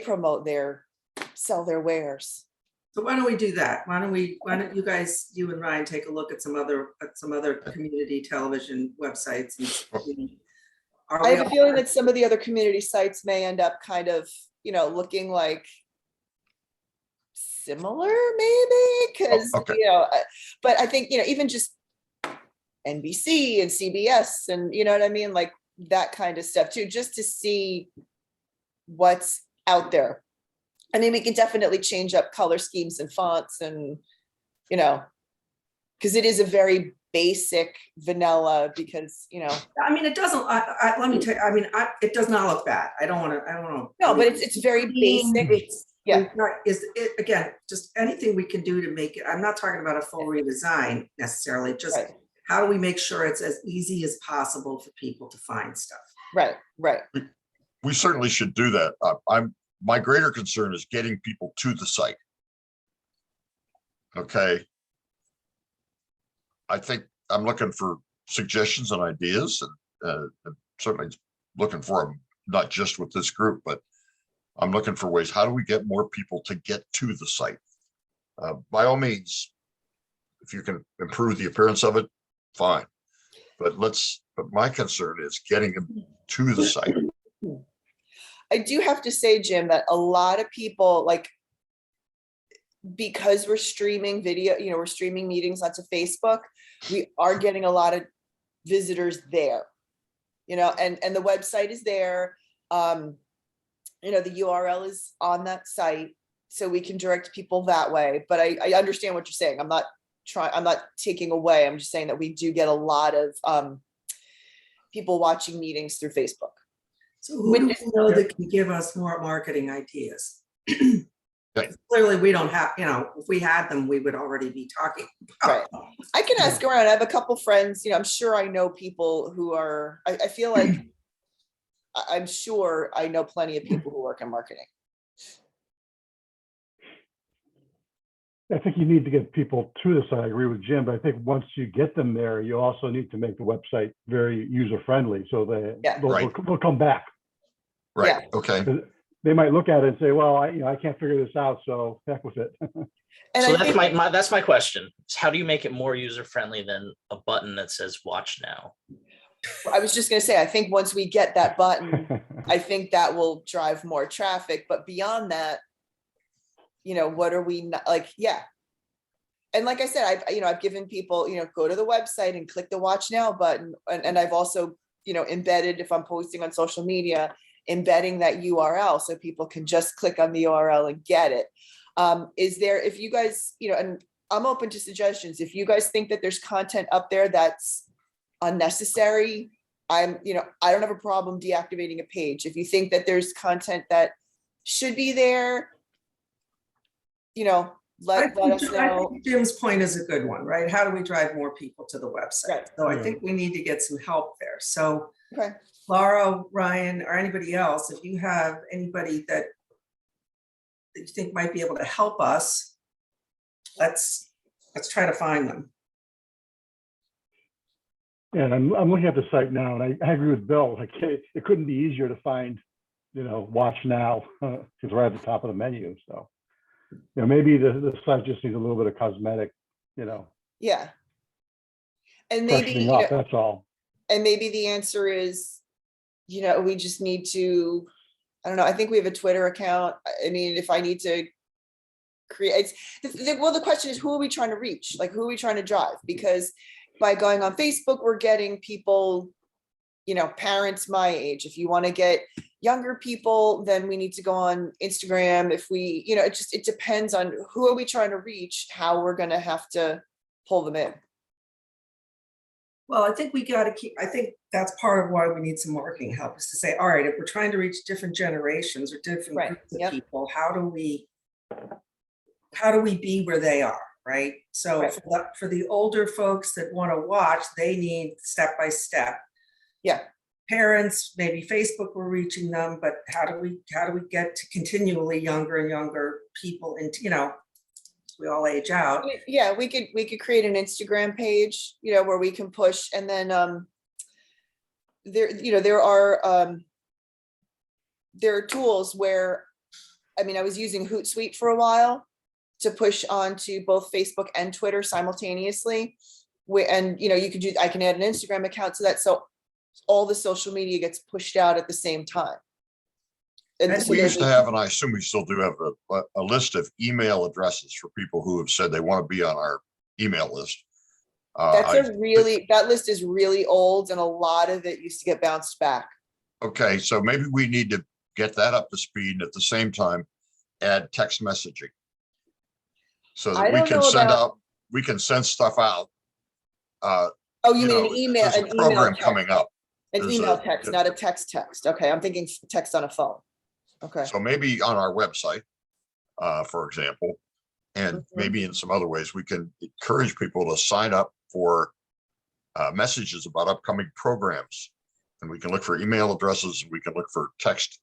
promote sell their wares. So why don't we do that? Why don't you guys, you and Ryan, take a look at some other community television websites? And I have a feeling that some of the other community sites may end up kind of, you know, looking like similar, maybe, because you know, but I think, you know, even just NBC and CBS and, you know what I mean, like that kind of stuff too, just to see what's out there. I mean, we can definitely change up color schemes and fonts and, you know, because it is a very basic vanilla, because, you know, I mean, it doesn't, let me tell you, I mean, it does not look bad. I don't want to. no, but it's very basic. Yeah. Is it, again, just anything we can do to make it, I'm not talking about a full redesign necessarily, just Right. how do we make sure it's as easy as possible for people to find stuff? Right, right. We certainly should do that. My greater concern is getting people to the site. Okay. I think I'm looking for suggestions and ideas, and certainly looking for them, not just with this group, but I'm looking for ways. How do we get more people to get to the site? By all means, if you can improve the appearance of it, fine. But my concern is getting them to the site. I do have to say, Jim, that a lot of people, like, because we're streaming video, you know, we're streaming meetings onto Facebook, we are getting a lot of visitors there, you know, and the website is there. You know, the URL is on that site, so we can direct people that way. But I understand what you're saying. I'm not taking away. I'm just saying that we do get a lot of people watching meetings through Facebook. So who do we know that can give us more marketing ideas? Clearly, we don't have, you know, if we had them, we would already be talking. Right. I can ask around. I have a couple friends, you know, I'm sure I know people who are, I feel like, I'm sure I know plenty of people who work in marketing. I think you need to get people to the site. I agree with Jim, but I think once you get them there, you also need to make the website very user-friendly, so they'll come back. Right, Yeah. okay. They might look at it and say, well, I can't figure this out, so heck with it. And So I that's think, that's my question. How do you make it more user-friendly than a button that says watch now? I was just gonna say, I think once we get that button, I think that will drive more traffic, but beyond that, you know, what are we not, like, yeah. And like I said, I've given people, you know, go to the website and click the watch now button. And I've also, you know, embedded, if I'm posting on social media, embedding that URL so people can just click on the URL and get it. Is there, if you guys, you know, and I'm open to suggestions, if you guys think that there's content up there that's unnecessary, you know, I don't have a problem deactivating a page. If you think that there's content that should be there, you know, let us know. I think Jim's point is a good one, right? How do we drive more people to the website? Right. So I think we need to get some help there. So Okay. Laura, Ryan, or anybody else, if you have anybody that you think might be able to help us, let's try to find them. And I'm looking at the site now, and I agree with Bill. Like, it couldn't be easier to find, you know, watch now, because we're at the top of the menu. So, you know, maybe the site just needs a little bit of cosmetic, you know, Yeah. And maybe, freshening you up, know, that's all. and maybe the answer is, you know, we just need to, I don't know, I think we have a Twitter account. I mean, if I need to create, well, the question is, who are we trying to reach? Like, who are we trying to drive? Because by going on Facebook, we're getting people, you know, parents my age. If you want to get younger people, then we need to go on Instagram. If we, you know, it depends on who are we trying to reach, how we're going to have to pull them in. Well, I think we got to keep, I think that's part of why we need some marketing help, is to say, all right, if we're trying to reach different generations or different Right, groups of yep. people, how do we be where they are, right? So Right. for the older folks that want to watch, they need step by step. Yeah. Parents, maybe Facebook, we're reaching them, but how do we get to continually younger and younger people into, you know, we all age out. Yeah, we could create an Instagram page, you know, where we can push, and then there are tools where, I mean, I was using Hootsuite for a while to push onto both Facebook and Twitter simultaneously. And you know, I can add an Instagram account to that, so all the social media gets pushed out at the same time. And so We used to have, and I assume we still do have a list of email addresses for people who have said they want to be on our email list. That list is really old, and a lot of it used to get bounced back. Okay, so maybe we need to get that up to speed, and at the same time, add text messaging. So that we can send out we can send stuff out. Oh, you mean an email, There's a program coming up. an There's email a- text, not a text. Okay, I'm thinking text on a phone. Okay. So maybe on our website, for example, and Mhm. maybe in some other ways, we can encourage people to sign up for messages about upcoming programs. And we can look for email addresses, we can look for text,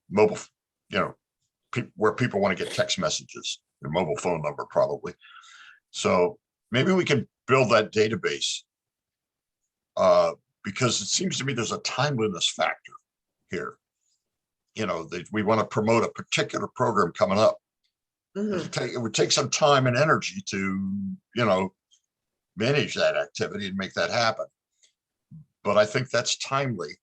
mobile, where people want to get text messages, their mobile phone number probably. So maybe we can build that database because it seems to me there's a timeliness factor here. That we want to promote a particular program coming up. Mhm. It would take some time and energy to, manage that activity and make that happen. But I think that's timely.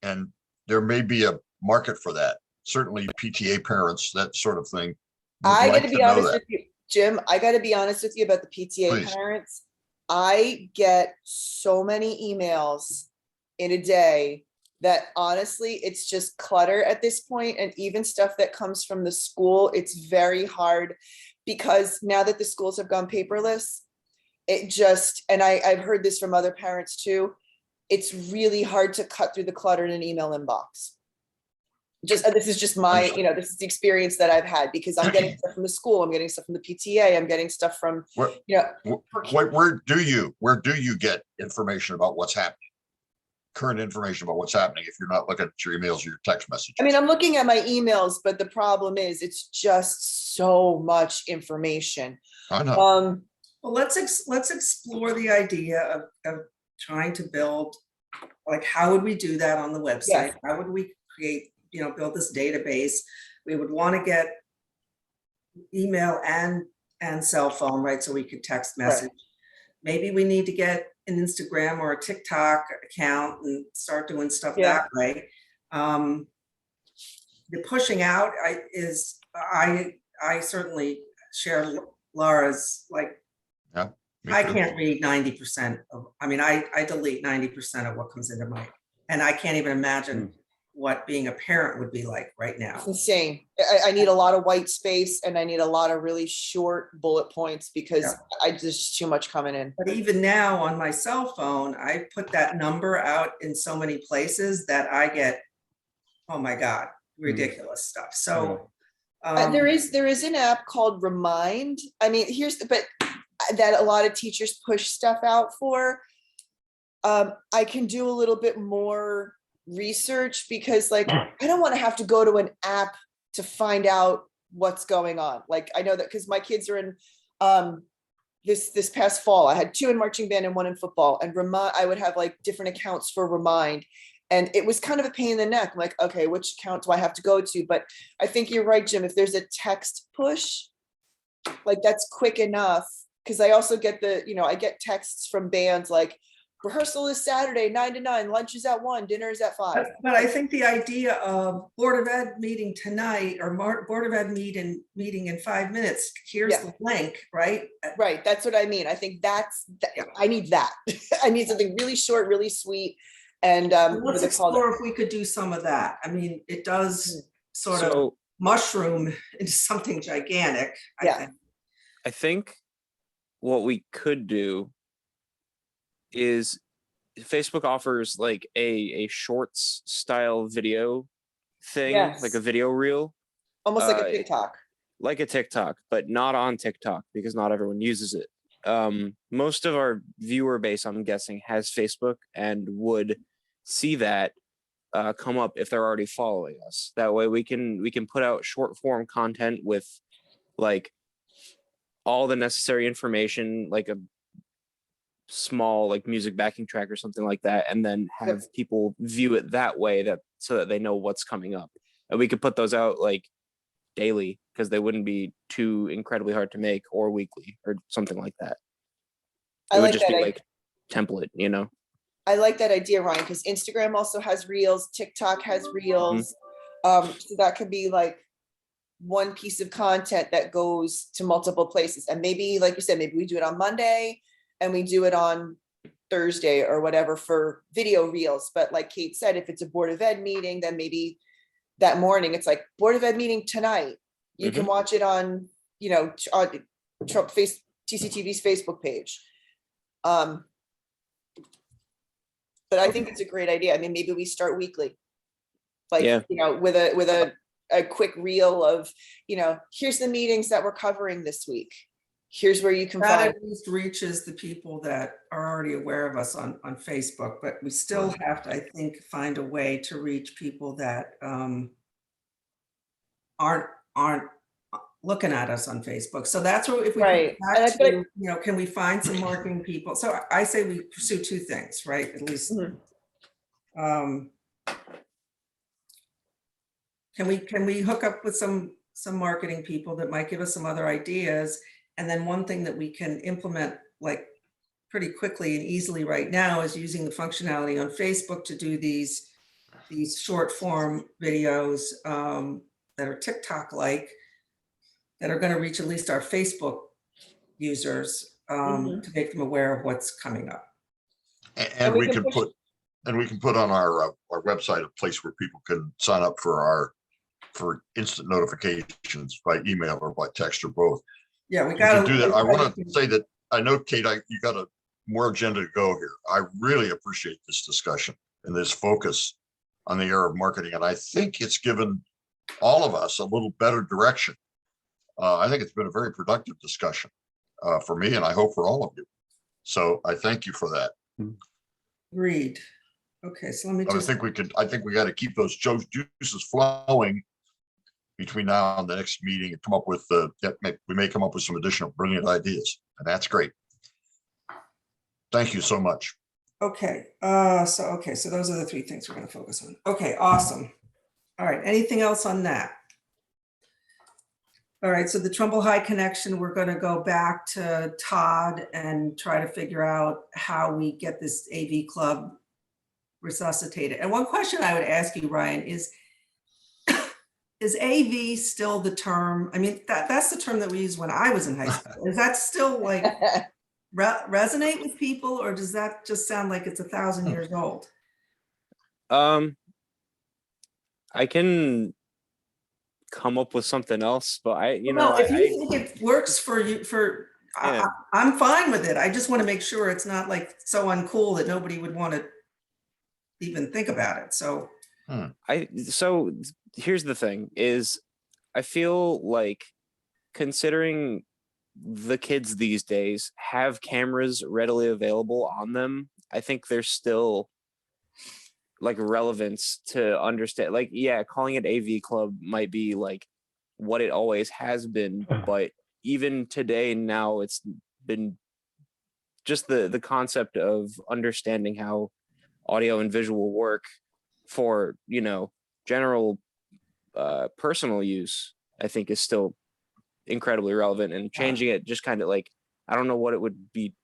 And there may be a market for that. Certainly PTA parents, that sort of thing. would I like gotta to be know honest that. with you, Jim, I gotta be honest with you about the PTA Please. parents. I get so many emails in a day that honestly, it's just clutter at this point, and even stuff that comes from the school, it's very hard because now that the schools have gone paperless, it just, and I've heard this from other parents too, it's really hard to cut through the clutter in an email inbox. This is just my, this is the experience that I've had because I'm getting stuff from the school, I'm getting stuff from the PTA, I'm getting stuff from, Where do you get information about what's happening? Current information about what's happening if you're not looking at your emails or your text messages? I mean, I'm looking at my emails, but the problem is it's just so much information. I know. Well, let's explore the idea of trying to build, like, how would we do that on the website? Yes. How would we create, build this database? We would want to get email and cell phone, right? So we could text message. Maybe we need to get an Instagram or a TikTok account and start doing stuff that way. The pushing out I certainly share Laura's, like, Me I too. can't read 90% of, I delete 90% of what comes into my, and I can't even imagine what being a parent would be like right now. It's insane. I need a lot of white space and I need a lot of really short bullet points because there's too much coming in. But even now on my cell phone, I put that number out in so many places that I get, oh my God, ridiculous stuff. So there is an app called Remind. I mean, that a lot of teachers push stuff out for. I can do a little bit more research because, like, I don't want to have to go to an app to find out what's going on. Like, I know that because my kids are in this past fall, I had 2 in marching band and 1 in football, and I would have like different accounts for Remind. And it was kind of a pain in the neck. I'm like, okay, which account do I have to go to? But I think you're right, Jim. If there's a text push, like, that's quick enough. Because I also get I get texts from bands like, rehearsal is Saturday, 9 to 9, lunch is at 1, dinner is at 5. But I think the idea of Board of Ed meeting tonight, or Board of Ed meeting in 5 minutes, here's the link, right? Right, that's what I mean. I think I need that. I need something really short, really sweet. And let's explore if we could do some of that. I mean, it does sort of mushroom into something gigantic, I think. I think what we could do is Facebook offers like a shorts style video thing, like a video reel. Almost like a TikTok. Like a TikTok, but not on TikTok because not everyone uses it. Most of our viewer base, I'm guessing, has Facebook and would see that come up if they're already following us. That way we can put out short form content with like all the necessary information, like a small like music backing track or something like that, and then have people view it that way, so that they know what's coming up. And we could put those out like daily because they wouldn't be too incredibly hard to make, or weekly or something like that. It would just be like template, I like that idea, Ryan, because Instagram also has reels, TikTok has reels. So that could be like one piece of content that goes to multiple places. And maybe, like you said, maybe we do it on Monday and we do it on Thursday or whatever for video reels. But like Kate said, if it's a Board of Ed meeting, then maybe that morning it's like Board of Ed meeting tonight. You can watch it on, TCTV's Facebook page. But I think it's a great idea. I mean, maybe we start weekly. Like, Yeah. you know, with a quick reel of, you know, here's the meetings that we're covering this week. Here's where you can That find. at least reaches the people that are already aware of us on Facebook, but we still have to, I think, find a way to reach people that aren't looking at us on Facebook. So that's what, if we Right. come And I back feel to, like- you know, can we find some marketing people? So I say we pursue two things, right? At least. Mhm. Can we hook up with some marketing people that might give us some other ideas? And then one thing that we can implement like pretty quickly and easily right now is using the functionality on Facebook to do these short form videos that are TikTok-like, that are going to reach at least our Facebook users to make them aware of what's coming up. And we we can can put on our website a place where people can sign up for instant notifications by email or by text or both. Yeah, we We got can do that. I want to say that I know, Kate, you got a more agenda to go here. I really appreciate this discussion and this focus on the area of marketing. And I think it's given all of us a little better direction. I think it's been a very productive discussion for me, and I hope for all of you. So I thank you for that. Agreed. Okay, so let me I just. think we got to keep those juices flowing between now and the next meeting and come up with we may come up with some additional brilliant ideas, and that's great. Thank you so much. Okay, so those are the three things we're going to focus on. Okay, awesome. All right, anything else on that? All right, so the Trumbull High connection, we're going to go back to Todd and try to figure out how we get this AV club resuscitated. And one question I would ask you, Ryan, is AV still the term? I mean, that's the term that we used when I was in high school. Is that still like resonate with people, or does that just sound like it's 1,000 years old? I can come up with something else, but If you think it works for you, Yeah. I'm fine with it. I just want to make sure it's not like so uncool that nobody would want to even think about it. So so here's the thing is I feel like, considering the kids these days have cameras readily available on them, I think there's still like relevance to understand, like, yeah, calling it AV club might be like what it always has been, but even today now it's been just the concept of understanding how audio and visual work for, you know, general personal use, I think is still incredibly relevant, and changing it just kind of like, I don't know what it would be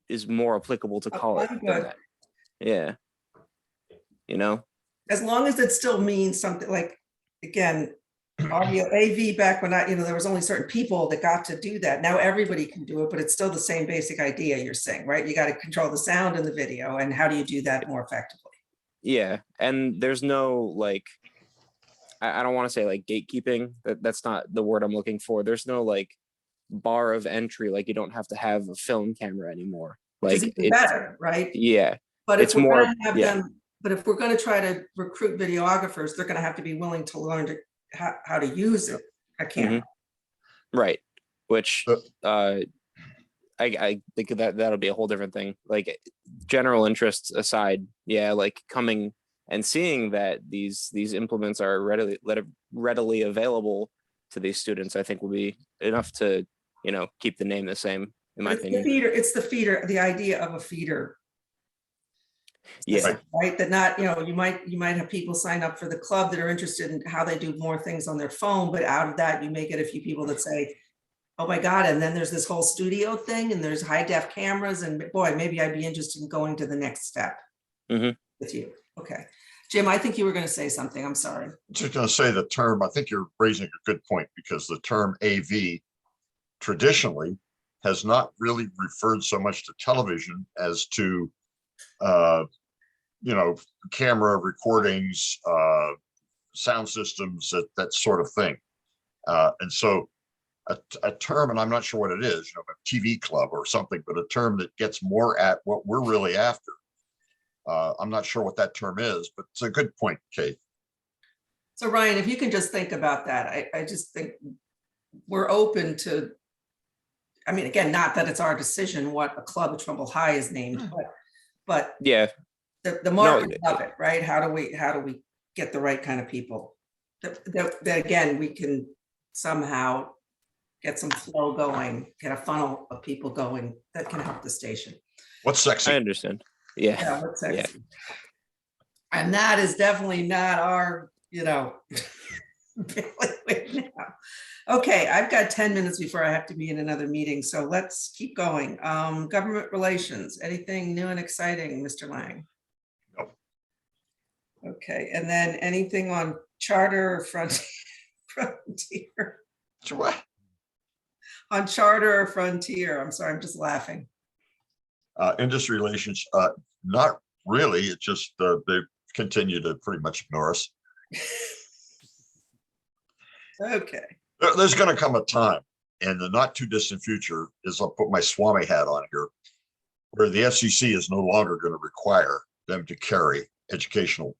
is more applicable to call it I'm than good. that. Yeah. You know, as long as it still means something, like, again, audio AV back when there was only certain people that got to do that. Now everybody can do it, but it's still the same basic idea you're saying, right? You got to control the sound in the video, and how do you do that more effectively? yeah. And there's no like, I don't want to say like gatekeeping, that's not the word I'm looking for. There's no like bar of entry, like you don't have to have a film camera anymore. Which is Like even better, right? yeah. But if It's we're more, going to have yeah. them, but if we're going to try to recruit videographers, they're going to have to be willing to learn how to use it, a camera. Right. Which Uh, I think that'll be a whole different thing. Like, general interests aside, yeah, like coming and seeing that these implements are readily available to these students, I think will be enough to, you know, keep the name the same, in my opinion. It's the feeder, the idea of a feeder. Yeah. Right. That not, you might have people sign up for the club that are interested in how they do more things on their phone, but out of that, you may get a few people that say, oh my God, and then there's this whole studio thing, and there's high def cameras, and boy, maybe I'd be interested in going to the next step with you. Okay. Jim, I think you were going to say something. I'm sorry. Just going to say the term, I think you're raising a good point, because the term AV traditionally has not really referred so much to television as to, camera recordings, sound systems, that sort of thing. And so a term, and I'm not sure what it is, a TV club or something, but a term that gets more at what we're really after. I'm not sure what that term is, but it's a good point, Kate. So Ryan, if you can just think about that, I just think we're open to, I mean, again, not that it's our decision what a club at Trumbull High is named, but Yeah, the market of it, right? How do we get the right kind of people? That again, we can somehow get some flow going, get a funnel of people going that can help the station. What's I sexy? understand. Yeah, Yeah, that's yeah. sexy. And that is definitely not our, now. Okay, I've got 10 minutes before I have to be in another meeting, so let's keep going. Government relations, anything new and exciting, Mr. Lang? No. Okay, and then anything on charter or frontier? So what? On charter or frontier? I'm sorry, I'm just laughing. Industry relations, not really. It's just they continue to pretty much ignore us. Okay. There's going to come a time in the not too distant future, as I'll put my Swami hat on here, where the FCC is no longer going to require them to carry educational,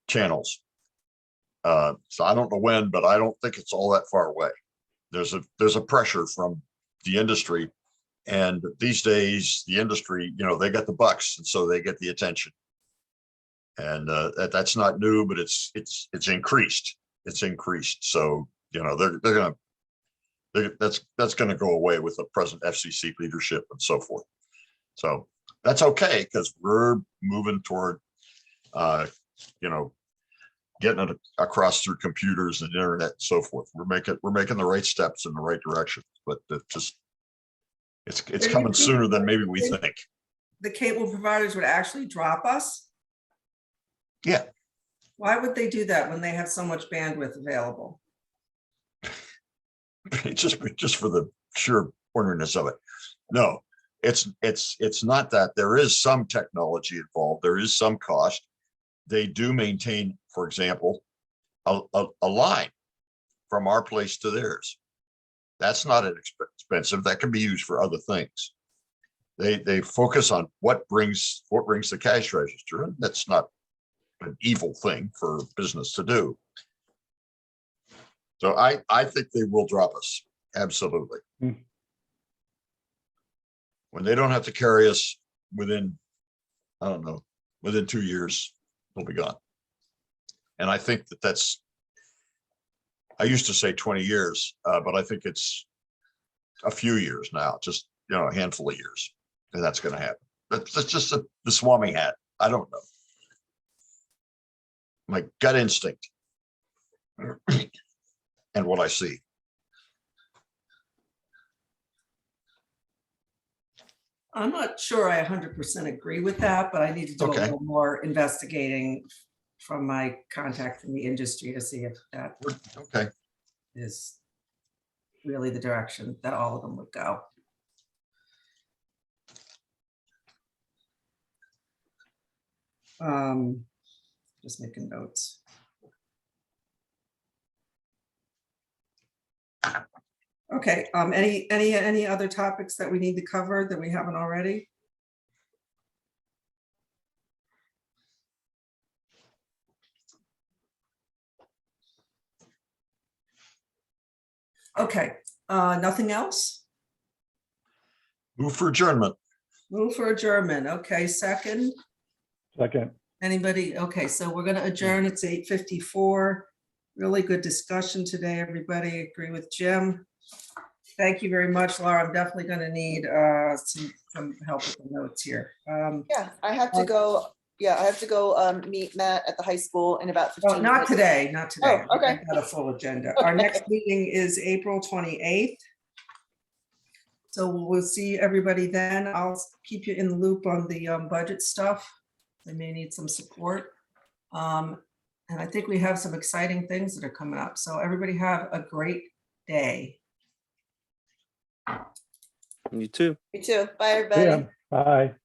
channels. So I don't know when, but I don't think it's all that far away. There's a pressure from the industry, and these days the industry, they got the bucks, and so they get the attention. And that's not new, but it's increased. It's increased. So that's gonna go away with the present FCC leadership and so forth. So that's okay, because we're moving toward getting it across through computers and internet and so forth. We're making the right steps in the right direction, but it's coming sooner than maybe we think. The cable providers would actually drop us? Yeah. Why would they do that when they have so much bandwidth available? just for the sheer orneriness of it. No, it's not that. There is some technology involved. There is some cost. They do maintain, for example, a line from our place to theirs. That's not expensive. That can be used for other things. They focus on what brings the cash register, and that's not an evil thing for business to do. So I think they will drop us. Absolutely. When they don't have to carry us within 2 years, they'll be gone. And I think that's, I used to say 20 years, but I think it's a few years now, just, a handful of years, and that's going to happen. That's just the Swami hat. I don't know. My gut instinct and what I see. I'm not sure I 100% agree with that, but I need to do a little more investigating from my contacts in the industry to see if that is really the direction that all of them would go. Just making notes. Okay, any other topics that we need to cover that we haven't already? Okay, nothing else? Move for adjournment. Move for adjournment. Okay, second. Second. Anybody? Okay, so we're gonna adjourn. It's 8:54. Really good discussion today, everybody. Agree with Jim. Thank you very much, Laura. I'm definitely gonna need some help with the notes here. Yeah, I have to go. Yeah, I have to go meet Matt at the high school in about 15 Oh, not minutes. today, not today. Oh, okay. I've got a full agenda. Our next meeting is April 28th. So we'll see everybody then. I'll keep you in the loop on the budget stuff. They may need some support. And I think we have some exciting things that are coming up. So everybody have a great day. You too. You too. Bye, everybody. Yeah. Bye.